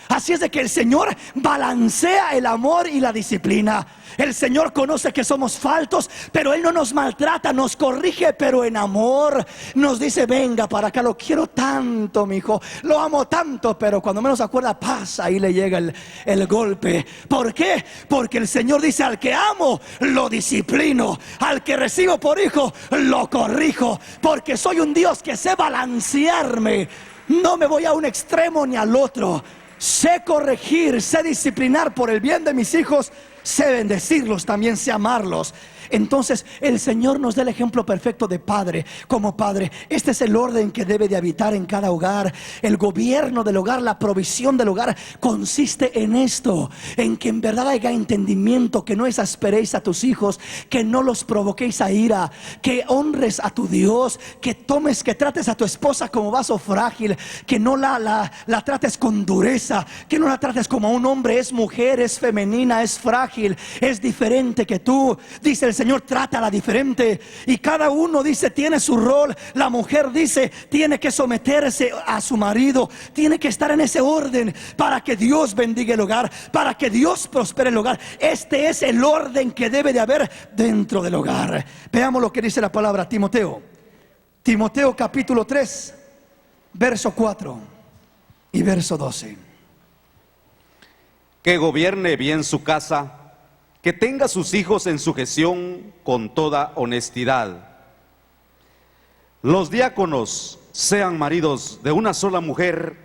Así es de que el Señor balancea el amor y la disciplina. El Señor conoce que somos faltos, pero Él no nos maltrata, nos corrige, pero en amor. Nos dice: venga para acá, lo quiero tanto, mi hijo, lo amo tanto. Pero cuando menos acuerda, pasa, ahí le llega el golpe. ¿Por qué? Porque el Señor dice: al que amo, lo disciplino, al que recibo por hijo, lo corrijo, porque soy un Dios que sé balancearme No me voy a un extremo ni al otro. Sé corregir, sé disciplinar por el bien de mis hijos, sé bendecirlos, también sé amarlos. Entonces el Señor nos da el ejemplo perfecto de padre. Como padre, este es el orden que debe de habitar en cada hogar. El gobierno del hogar, la provisión del hogar consiste en esto, en que en verdad haya entendimiento, que no exasperéis a tus hijos, que no los provoquéis a ira, que honres a tu Dios, que tomes, que trates a tu esposa como vaso frágil, que no la trates con dureza, que no la trates como a un hombre. Es mujer, es femenina, es frágil, es diferente que tú. Dice el Señor, trátala diferente. Y cada uno, dice, tiene su rol. La mujer, dice, tiene que someterse a su marido, tiene que estar en ese orden para que Dios bendiga el hogar, para que Dios prospere el hogar. Este es el orden que debe de haber dentro del hogar. Veamos lo que dice la palabra. Timoteo capítulo 3, verso 4 y verso 12. Que gobierne bien su casa, que tenga sus hijos en sujeción con toda honestidad. Los diáconos sean maridos de una sola mujer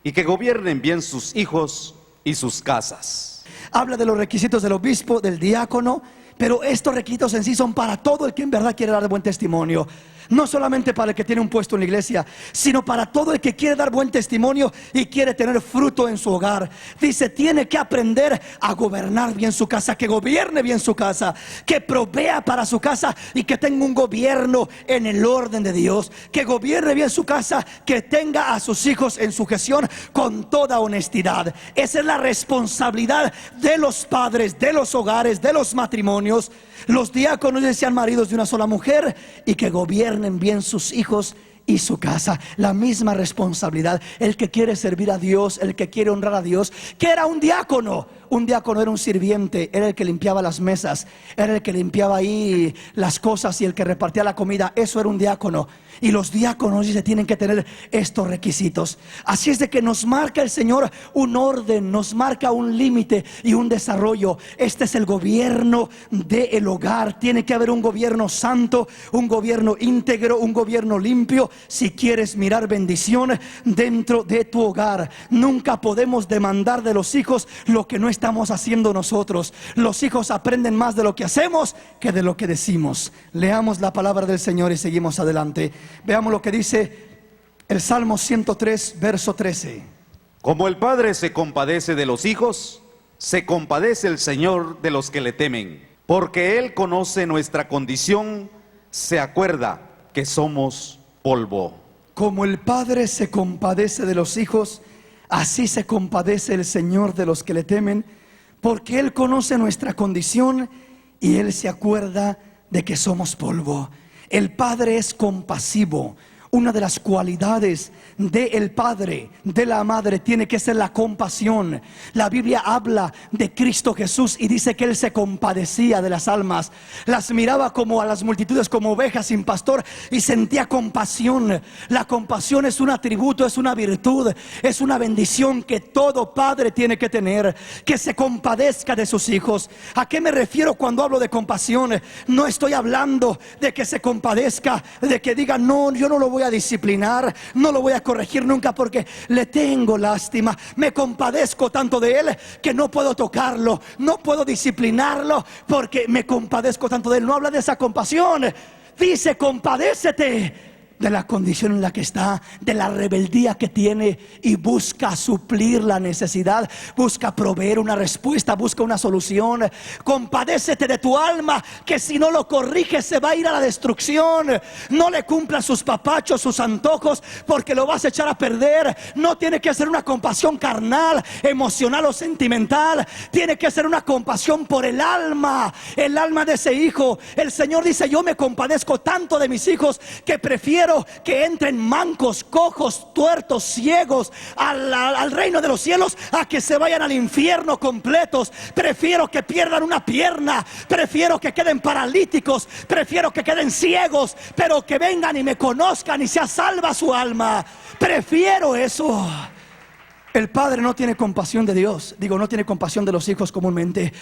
y que gobiernen bien sus hijos y sus casas. Habla de los requisitos del obispo, del diácono, pero estos requisitos en sí son para todo el que en verdad quiere dar buen testimonio. No solamente para el que tiene un puesto en la iglesia, sino para todo el que quiere dar buen testimonio y quiere tener fruto en su hogar. Dice, tiene que aprender a gobernar bien su casa, que gobierne bien su casa, que provea para su casa y que tenga un gobierno en el orden de Dios, que gobierne bien su casa, que tenga a sus hijos en sujeción con toda honestidad. Esa es la responsabilidad de los padres, de los hogares, de los matrimonios. Los diáconos sean maridos de una sola mujer y que gobiernen bien sus hijos y su casa. La misma responsabilidad. El que quiere servir a Dios, el que quiere honrar a Dios. ¿Qué era un diácono? Un diácono era un sirviente, era el que limpiaba las mesas, era el que limpiaba ahí las cosas y el que repartía la comida. Eso era un diácono. Y los diáconos, dice, tienen que tener estos requisitos. Así es de que nos marca el Señor un orden, nos marca un límite y un desarrollo. Este es el gobierno del hogar. Tiene que haber un gobierno santo, un gobierno íntegro, un gobierno limpio. Si quieres mirar bendición dentro de tu hogar, nunca podemos demandar de los hijos lo que no estamos haciendo nosotros. Los hijos aprenden más de lo que hacemos que de lo que decimos. Leamos la palabra del Señor y seguimos adelante. Veamos lo que dice el Salmo 103, verso 13. Como el Padre se compadece de los hijos, se compadece el Señor de los que le temen. Porque Él conoce nuestra condición, se acuerda que somos polvo. Como el Padre se compadece de los hijos, así se compadece el Señor de los que le temen, porque Él conoce nuestra condición y Él se acuerda de que somos polvo. El Padre es compasivo. Una de las cualidades del padre, de la madre, tiene que ser la compasión. La Biblia habla de Cristo Jesús y dice que Él se compadecía de las almas. Las miraba como a las multitudes como ovejas sin pastor y sentía compasión. La compasión es un atributo, es una virtud, es una bendición que todo padre tiene que tener. Que se compadezca de sus hijos. ¿A qué me refiero cuando hablo de compasión? No estoy hablando de que se compadezca, de que diga, no, yo no lo voy a disciplinar, no lo voy a corregir nunca porque le tengo lástima, me compadezco tanto de él que no puedo tocarlo, no puedo disciplinarlo porque me compadezco tanto de él. No habla de esa compasión. Dice, compadécete de la condición en la que está, de la rebeldía que tiene, y busca suplir la necesidad, busca proveer una respuesta, busca una solución. Compadécete de tu alma, que si no lo corriges se va a ir a la destrucción. No le cumplas sus papachos, sus antojos, porque lo vas a echar a perder. No tiene que ser una compasión carnal, emocional o sentimental. Tiene que ser una compasión por el alma de ese hijo. El Señor dice, yo me compadezco tanto de mis hijos que prefiero que entren mancos, cojos, tuertos, ciegos al reino de los cielos a que se vayan al infierno completos. Prefiero que pierdan una pierna, prefiero que queden paralíticos, prefiero que queden ciegos, pero que vengan y me conozcan y sea salva su alma. Prefiero eso. El padre no tiene compasión de Dios. Digo, no tiene compasión de los hijos comúnmente.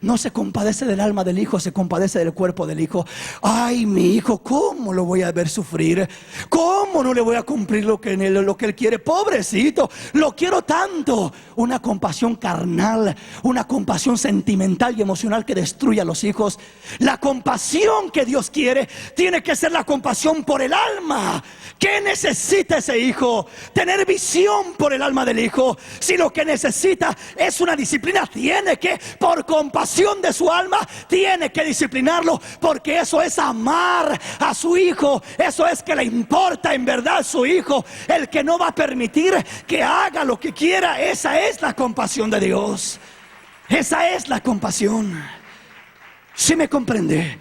No se compadece del alma del hijo, se compadece del cuerpo del hijo. Ay, mi hijo, ¿cómo lo voy a ver sufrir? ¿Cómo no le voy a cumplir lo que él quiere? Pobrecito, lo quiero tanto. Una compasión carnal, una compasión sentimental y emocional que destruye a los hijos. La compasión que Dios quiere tiene que ser la compasión por el alma. ¿Qué necesita ese hijo? Tener visión por el alma del hijo. Si lo que necesita es una disciplina, tiene que, por compasión de su alma, tiene que disciplinarlo, porque eso es amar a su hijo. Eso es que le importa en verdad su hijo. El que no va a permitir que haga lo que quiera. Esa es la compasión de Dios. Esa es la compasión. ¿Sí me comprende?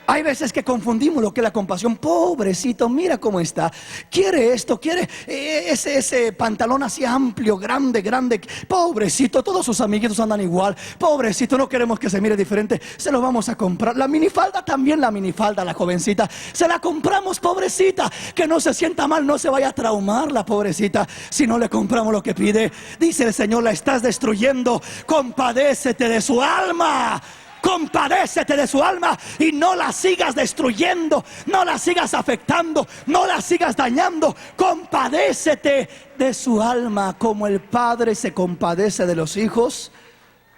Hay veces que confundimos lo que es la compasión. Pobrecito, mira cómo está. Quiere esto, quiere ese pantalón así amplio, grande. Pobrecito, todos sus amiguitos andan igual. Pobrecito, no queremos que se mire diferente. Se lo vamos a comprar. La minifalda también, la jovencita. Se la compramos, pobrecita. Que no se sienta mal, no se vaya a traumar la pobrecita si no le compramos lo que pide. Dice el Señor, la estás destruyendo. Compadécete de su alma. Compadécete de su alma y no la sigas destruyendo, no la sigas afectando, no la sigas dañando. Compadécete de su alma. Como el Padre se compadece de los hijos,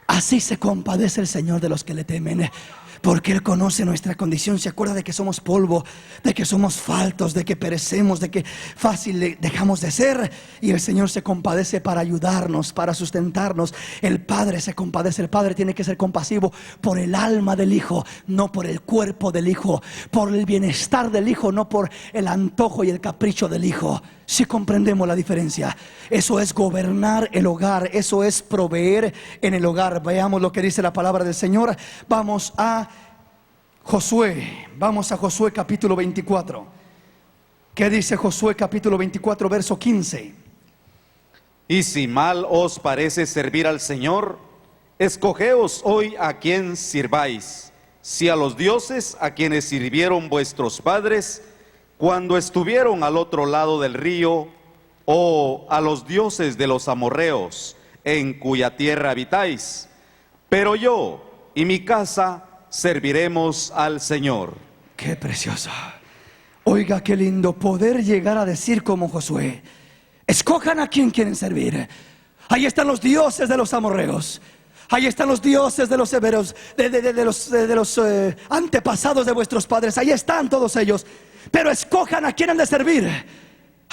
así se compadece el Señor de los que le temen. Porque Él conoce nuestra condición, se acuerda de que somos polvo, de que somos faltos, de que perecemos, de que fácil dejamos de ser. Y el Señor se compadece para ayudarnos, para sustentarnos. El Padre se compadece. El Padre tiene que ser compasivo por el alma del Hijo, no por el cuerpo del Hijo, por el bienestar del Hijo, no por el antojo y el capricho del Hijo. Si comprendemos la diferencia, eso es gobernar el hogar, eso es proveer en el hogar. Veamos lo que dice la palabra del Señor. Vamos a Josué capítulo 24. ¿Qué dice Josué capítulo 24 verso 15? Y si mal os parece servir al Señor, escogeos hoy a quién sirváis, si a los dioses a quienes sirvieron vuestros padres cuando estuvieron al otro lado del río, o a los dioses de los amorreos, en cuya tierra habitáis. Pero yo y mi casa serviremos al Señor. Qué precioso. Oiga, qué lindo poder llegar a decir como Josué: escojan a quien quieren servir. Ahí están los dioses de los amorreos. Ahí están los dioses de los heberos, de los antepasados de vuestros padres. Ahí están todos ellos. Pero escojan a quién han de servir.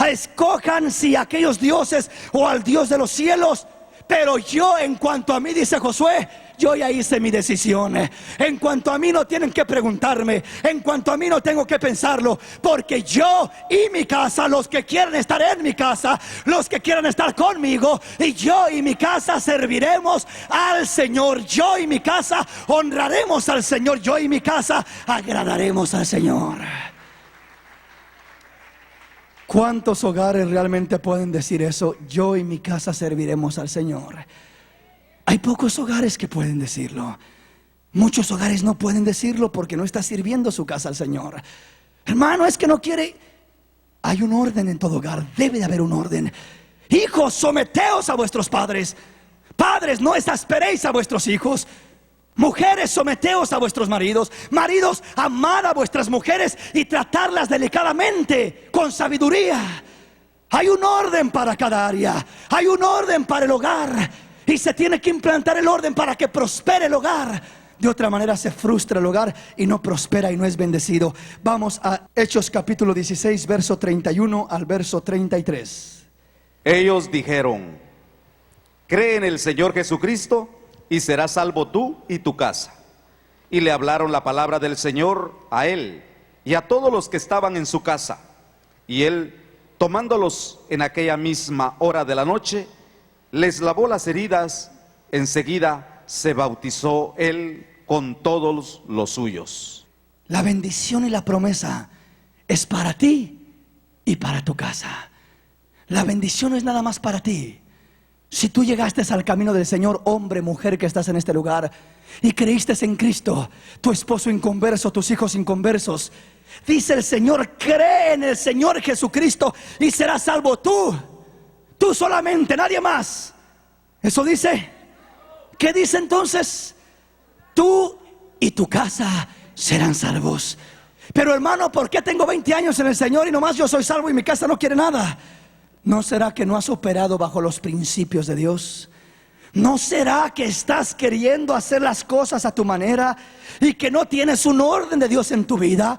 Escojan si a aquellos dioses o al Dios de los cielos. Pero yo, en cuanto a mí, dice Josué, yo ya hice mi decisión. En cuanto a mí no tienen que preguntarme. En cuanto a mí no tengo que pensarlo. Porque yo y mi casa, los que quieran estar en mi casa, los que quieran estar conmigo, y yo y mi casa serviremos al Señor. Yo y mi casa honraremos al Señor. Yo y mi casa agradaremos al Señor. ¿Cuántos hogares realmente pueden decir eso? Yo y mi casa serviremos al Señor. Hay pocos hogares que pueden decirlo. Muchos hogares no pueden decirlo porque no está sirviendo su casa al Señor. Hermano, es que no quiere. Hay un orden en todo hogar. Debe de haber un orden. Hijos, someteos a vuestros padres. Padres, no exasperéis a vuestros hijos. Mujeres, someteos a vuestros maridos. Maridos, amad a vuestras mujeres y tratarlas delicadamente, con sabiduría. Hay un orden para cada área. Hay un orden para el hogar. Y se tiene que implantar el orden para que prospere el hogar. De otra manera se frustra el hogar y no prospera y no es bendecido. Vamos a Hechos capítulo 16, verso 31 al verso 33. Ellos dijeron: cree en el Señor Jesucristo y serás salvo tú y tu casa. Y le hablaron la palabra del Señor a él y a todos los que estaban en su casa. Y él, tomándolos en aquella misma hora de la noche, les lavó las heridas. Enseguida se bautizó él con todos los suyos. La bendición y la promesa es para ti y para tu casa. La bendición es nada más para ti. Si tú llegaste al camino del Señor, hombre, mujer que estás en este lugar, y creíste en Cristo, tu esposo inconverso, tus hijos inconversos, dice el Señor: cree en el Señor Jesucristo y serás salvo tú, Tú solamente, nadie más. Eso dice. ¿Qué dice entonces? Tú y tu casa serán salvos. Pero hermano, ¿por qué tengo 20 años en el Señor y nomás yo soy salvo y mi casa no quiere nada? ¿No será que no has operado bajo los principios de Dios? ¿No será que estás queriendo hacer las cosas a tu manera y que no tienes un orden de Dios en tu vida?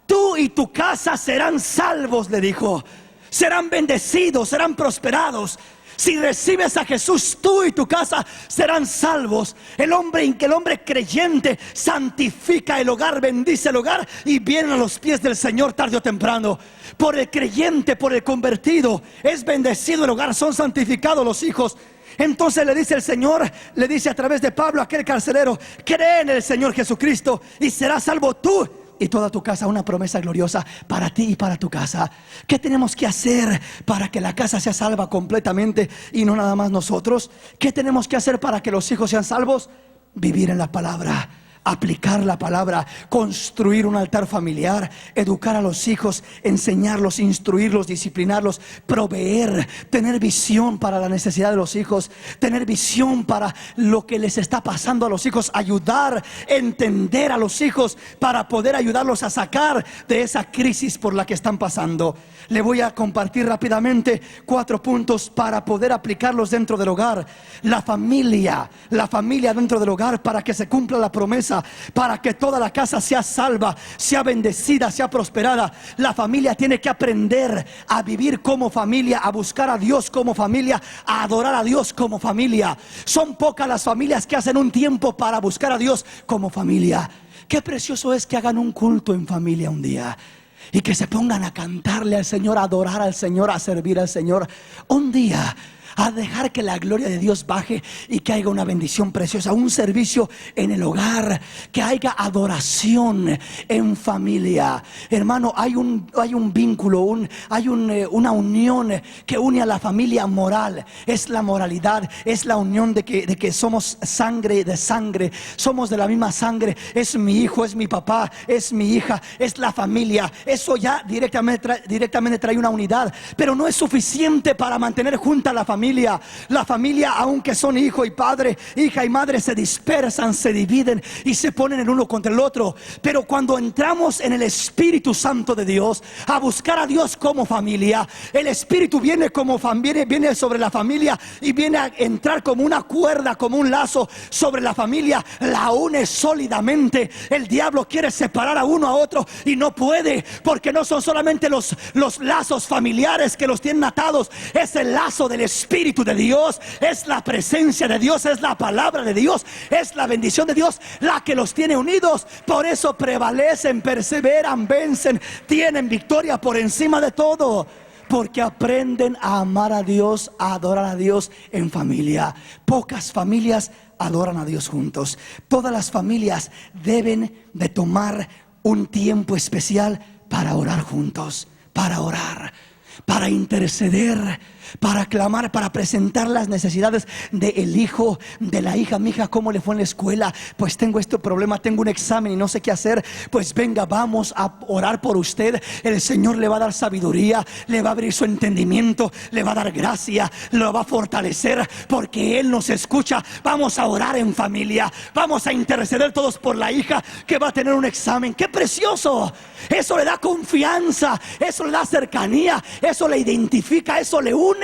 Tú y tu casa serán salvos, le dijo. Serán bendecidos, serán prosperados. Si recibes a Jesús, tú y tu casa serán salvos. El hombre creyente santifica el hogar, bendice el hogar y viene a los pies del Señor tarde o temprano. Por el creyente, por el convertido, es bendecido el hogar, son santificados los hijos. Entonces le dice el Señor, le dice a través de Pablo a aquel carcelero: cree en el Señor Jesucristo y serás salvo tú y toda tu casa. Una promesa gloriosa para ti y para tu casa. ¿Qué tenemos que hacer para que la casa sea salva completamente y no nada más nosotros? ¿Qué tenemos que hacer para que los hijos sean salvos? Vivir en la palabra, aplicar la palabra, construir un altar familiar, educar a los hijos, enseñarlos, instruirlos, disciplinarlos, proveer, tener visión para la necesidad de los hijos, tener visión para lo que les está pasando a los hijos, ayudar, entender a los hijos para poder ayudarlos a sacar de esa crisis por la que están pasando. Le voy a compartir rápidamente 4 puntos para poder aplicarlos dentro del hogar. La familia dentro del hogar, para que se cumpla la promesa, para que toda la casa sea salva, sea bendecida, sea prosperada. La familia tiene que aprender a vivir como familia, a buscar a Dios como familia, a adorar a Dios como familia. Son pocas las familias que hacen un tiempo para buscar a Dios como familia. Qué precioso es que hagan un culto en familia un día y que se pongan a cantarle al Señor, a adorar al Señor, a servir al Señor un día, a dejar que la gloria de Dios baje y que haya una bendición preciosa, un servicio en el hogar, que haya adoración en familia. Hermano, hay un vínculo, hay una unión que une a la familia moral. Es la moralidad, es la unión de que somos sangre de sangre, somos de la misma sangre. Es mi hijo, es mi papá, es mi hija, es la familia. Eso ya directamente trae una unidad, pero no es suficiente para mantener junta la familia. La familia, aunque son hijo y padre, hija y madre, se dispersan, se dividen y se ponen el uno contra el otro. Pero cuando entramos en el Espíritu Santo de Dios, a buscar a Dios como familia, el Espíritu viene viene sobre la familia y viene a entrar como una cuerda, como un lazo sobre la familia, la une sólidamente. El diablo quiere separar a uno a otro y no puede, porque no son solamente los lazos familiares que los tienen atados, es el lazo del Espíritu de Dios, es la presencia de Dios, es la palabra de Dios, es la bendición de Dios la que los tiene unidos. Por eso prevalecen, perseveran, vencen, tienen victoria por encima de todo, porque aprenden a amar a Dios, a adorar a Dios en familia. Pocas familias adoran a Dios juntos. Todas las familias deben de tomar un tiempo especial para orar juntos, para orar, para interceder, para clamar, para presentar las necesidades del hijo, de la hija. Mi hija, ¿cómo le fue en la escuela? Pues tengo este problema, tengo un examen y no sé qué hacer. Pues venga, vamos a orar por usted. El Señor le va a dar sabiduría, le va a abrir su entendimiento, le va a dar gracia, lo va a fortalecer, porque Él nos escucha. Vamos a orar en familia, vamos a interceder todos por la hija que va a tener un examen. ¡Qué precioso! Eso le da confianza, eso le da cercanía, eso le identifica, eso le une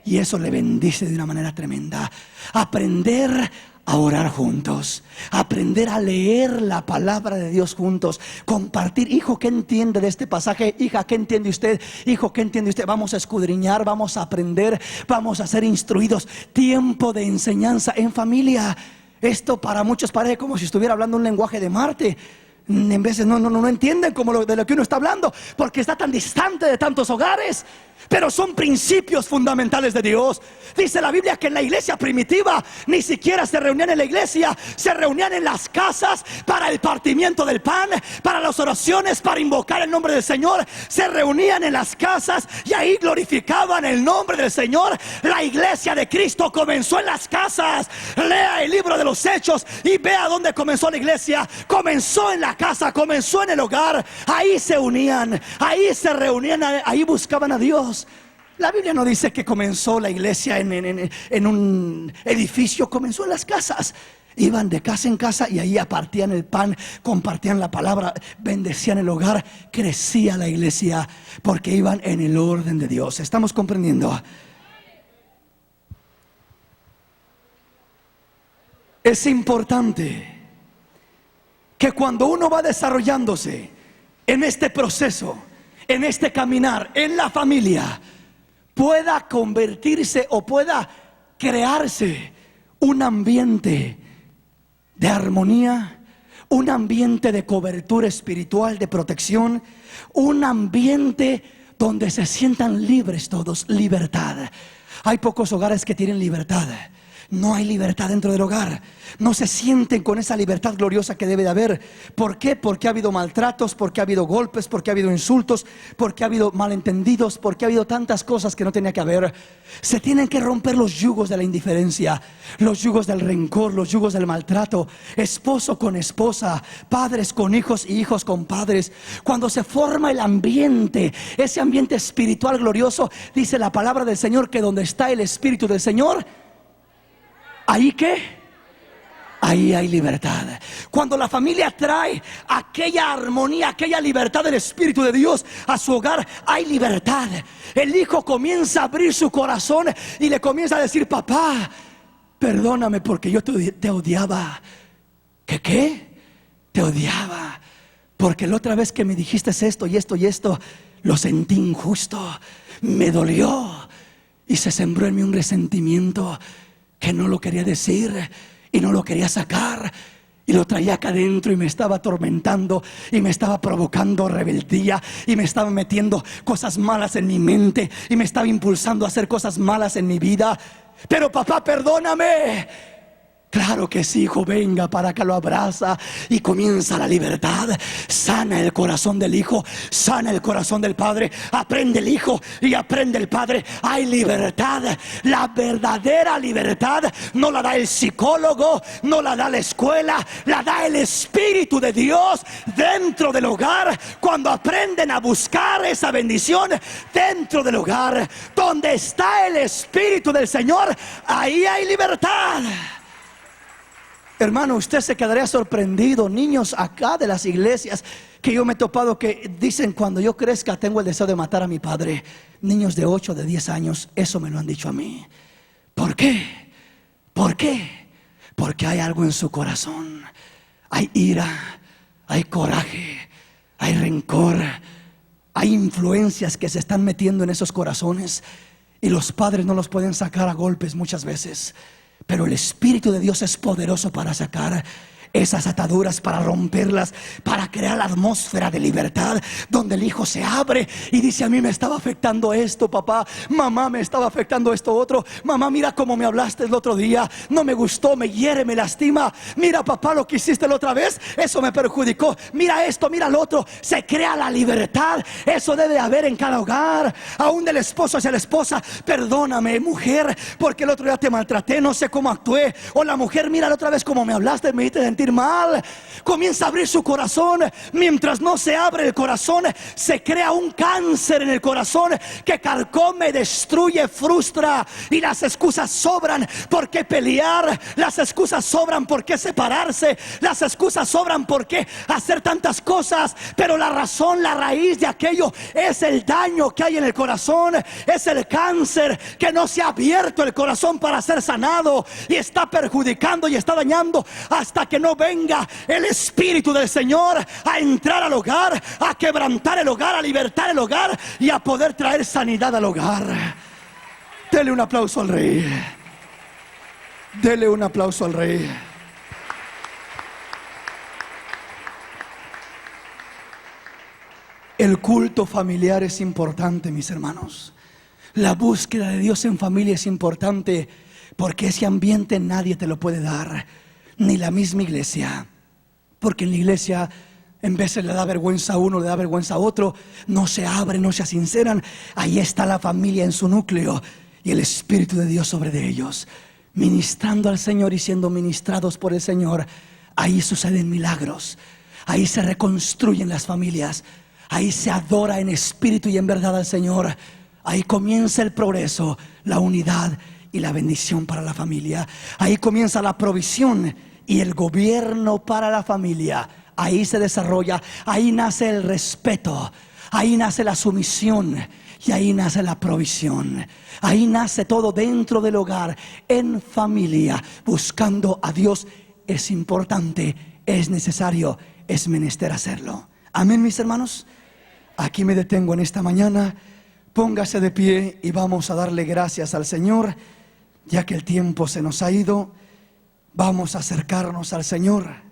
y eso le bendice de una manera tremenda. Aprender a orar juntos, aprender a leer la palabra de Dios juntos, compartir. Hijo, ¿qué entiende de este pasaje? Hija, ¿qué entiende usted? Hijo, ¿qué entiende usted? Vamos a escudriñar, vamos a aprender, vamos a ser instruidos. Tiempo de enseñanza en familia. Esto para muchos parece como si estuviera hablando un lenguaje de Marte. En veces no entienden como de lo que uno está hablando, porque está tan distante de tantos hogares. Pero son principios fundamentales de Dios. Dice la Biblia que en la iglesia primitiva ni siquiera se reunían en la iglesia, se reunían en las casas para el partimiento del pan, para las oraciones, para invocar el nombre del Señor. Se reunían en las casas y ahí glorificaban el nombre del Señor. La iglesia de Cristo comenzó en las casas. Lea el libro de los Hechos y vea dónde comenzó la iglesia. Comenzó en la casa, comenzó en el hogar. Ahí se unían, ahí se reunían, ahí buscaban a Dios. La Biblia no dice que comenzó la iglesia en un edificio, comenzó en las casas. Iban de casa en casa y ahí partían el pan, compartían la palabra, bendecían el hogar, crecía la iglesia porque iban en el orden de Dios. ¿Estamos comprendiendo? Es importante que cuando uno va desarrollándose en este proceso, en este caminar, en la familia, pueda convertirse o pueda crearse un ambiente de armonía, un ambiente de cobertura espiritual, de protección, un ambiente donde se sientan libres todos, libertad. Hay pocos hogares que tienen libertad. No hay libertad dentro del hogar. No se sienten con esa libertad gloriosa que debe de haber. ¿Por qué? Porque ha habido maltratos, porque ha habido golpes, porque ha habido insultos, porque ha habido malentendidos, porque ha habido tantas cosas que no tenía que haber. Se tienen que romper los yugos de la indiferencia, los yugos del rencor, los yugos del maltrato. Esposo con esposa, padres con hijos y hijos con padres. Cuando se forma el ambiente, ese ambiente espiritual glorioso, dice la palabra del Señor que donde está el Espíritu del Señor, ¿ahí qué? Ahí hay libertad. Cuando la familia trae aquella armonía, aquella libertad del Espíritu de Dios a su hogar, hay libertad. El hijo comienza a abrir su corazón y le comienza a decir: papá, perdóname porque yo te odiaba. ¿Qué? Te odiaba porque la otra vez que me dijiste esto y esto y esto, lo sentí injusto, me dolió y se sembró en mí un resentimiento que no lo quería decir y no lo quería sacar, y lo traía acá adentro y me estaba atormentando y me estaba provocando rebeldía y me estaba metiendo cosas malas en mi mente y me estaba impulsando a hacer cosas malas en mi vida. Pero papá, perdóname. Claro que sí, hijo, venga para acá, lo abraza y comienza la libertad. Sana el corazón del hijo, sana el corazón del padre. Aprende el hijo y aprende el padre. Hay libertad. La verdadera libertad no la da el psicólogo, no la da la escuela, la da el Espíritu de Dios dentro del hogar. Cuando aprenden a buscar esa bendición dentro del hogar, donde está el Espíritu del Señor, ahí hay libertad. Hermano, usted se quedaría sorprendido. Niños acá de las iglesias que yo me he topado que dicen: cuando yo crezca tengo el deseo de matar a mi padre. Niños de 8, de 10 años, eso me lo han dicho a mí. ¿Por qué? ¿Por qué? Porque hay algo en su corazón. Hay ira, hay coraje, hay rencor, hay influencias que se están metiendo en esos corazones y los padres no los pueden sacar a golpes muchas veces. Pero el Espíritu de Dios es poderoso para sacar esas ataduras, para romperlas, para crear la atmósfera de libertad, donde el hijo se abre y dice: a mí me estaba afectando esto, papá. Mamá, me estaba afectando esto otro. Mamá, mira cómo me hablaste el otro día, no me gustó, me hiere, me lastima. Mira, papá, lo que hiciste la otra vez, eso me perjudicó. Mira esto, mira lo otro. Se crea la libertad. Eso debe haber en cada hogar, aún del esposo hacia la esposa. Perdóname, mujer, porque el otro día te maltraté, no sé cómo actué. O la mujer: mira la otra vez cómo me hablaste, me hiciste sentir mal. Comienza a abrir su corazón. Mientras no se abre el corazón, se crea un cáncer en el corazón que carcome, destruye, frustra. Y las excusas sobran. ¿Por qué pelear? Las excusas sobran. ¿Por qué separarse? Las excusas sobran. ¿Por qué hacer tantas cosas? Pero la razón, la raíz de aquello es el daño que hay en el corazón. Es el cáncer que no se ha abierto el corazón para ser sanado, y está perjudicando y está dañando hasta que no venga el Espíritu del Señor a entrar al hogar, a quebrantar el hogar, a libertar el hogar y a poder traer sanidad al hogar. Dele un aplauso al Rey. Dele un aplauso al Rey. El culto familiar es importante, mis hermanos. La búsqueda de Dios en familia es importante, porque ese ambiente nadie te lo puede dar, ni la misma iglesia. Porque en la iglesia en veces le da vergüenza a uno, le da vergüenza a otro, no se abren, no se sinceran. Ahí está la familia en su núcleo y el Espíritu de Dios sobre de ellos, ministrando al Señor y siendo ministrados por el Señor. Ahí suceden milagros, ahí se reconstruyen las familias, ahí se adora en espíritu y en verdad al Señor. Ahí comienza el progreso, la unidad y la bendición para la familia. Ahí comienza la provisión y el gobierno para la familia. Ahí se desarrolla, ahí nace el respeto, ahí nace la sumisión y ahí nace la provisión. Ahí nace todo dentro del hogar, en familia, buscando a Dios. Es importante, es necesario, es menester hacerlo. Amén, mis hermanos. Aquí me detengo en esta mañana. Póngase de pie y vamos a darle gracias al Señor, ya que el tiempo se nos ha ido. Vamos a acercarnos al Señor.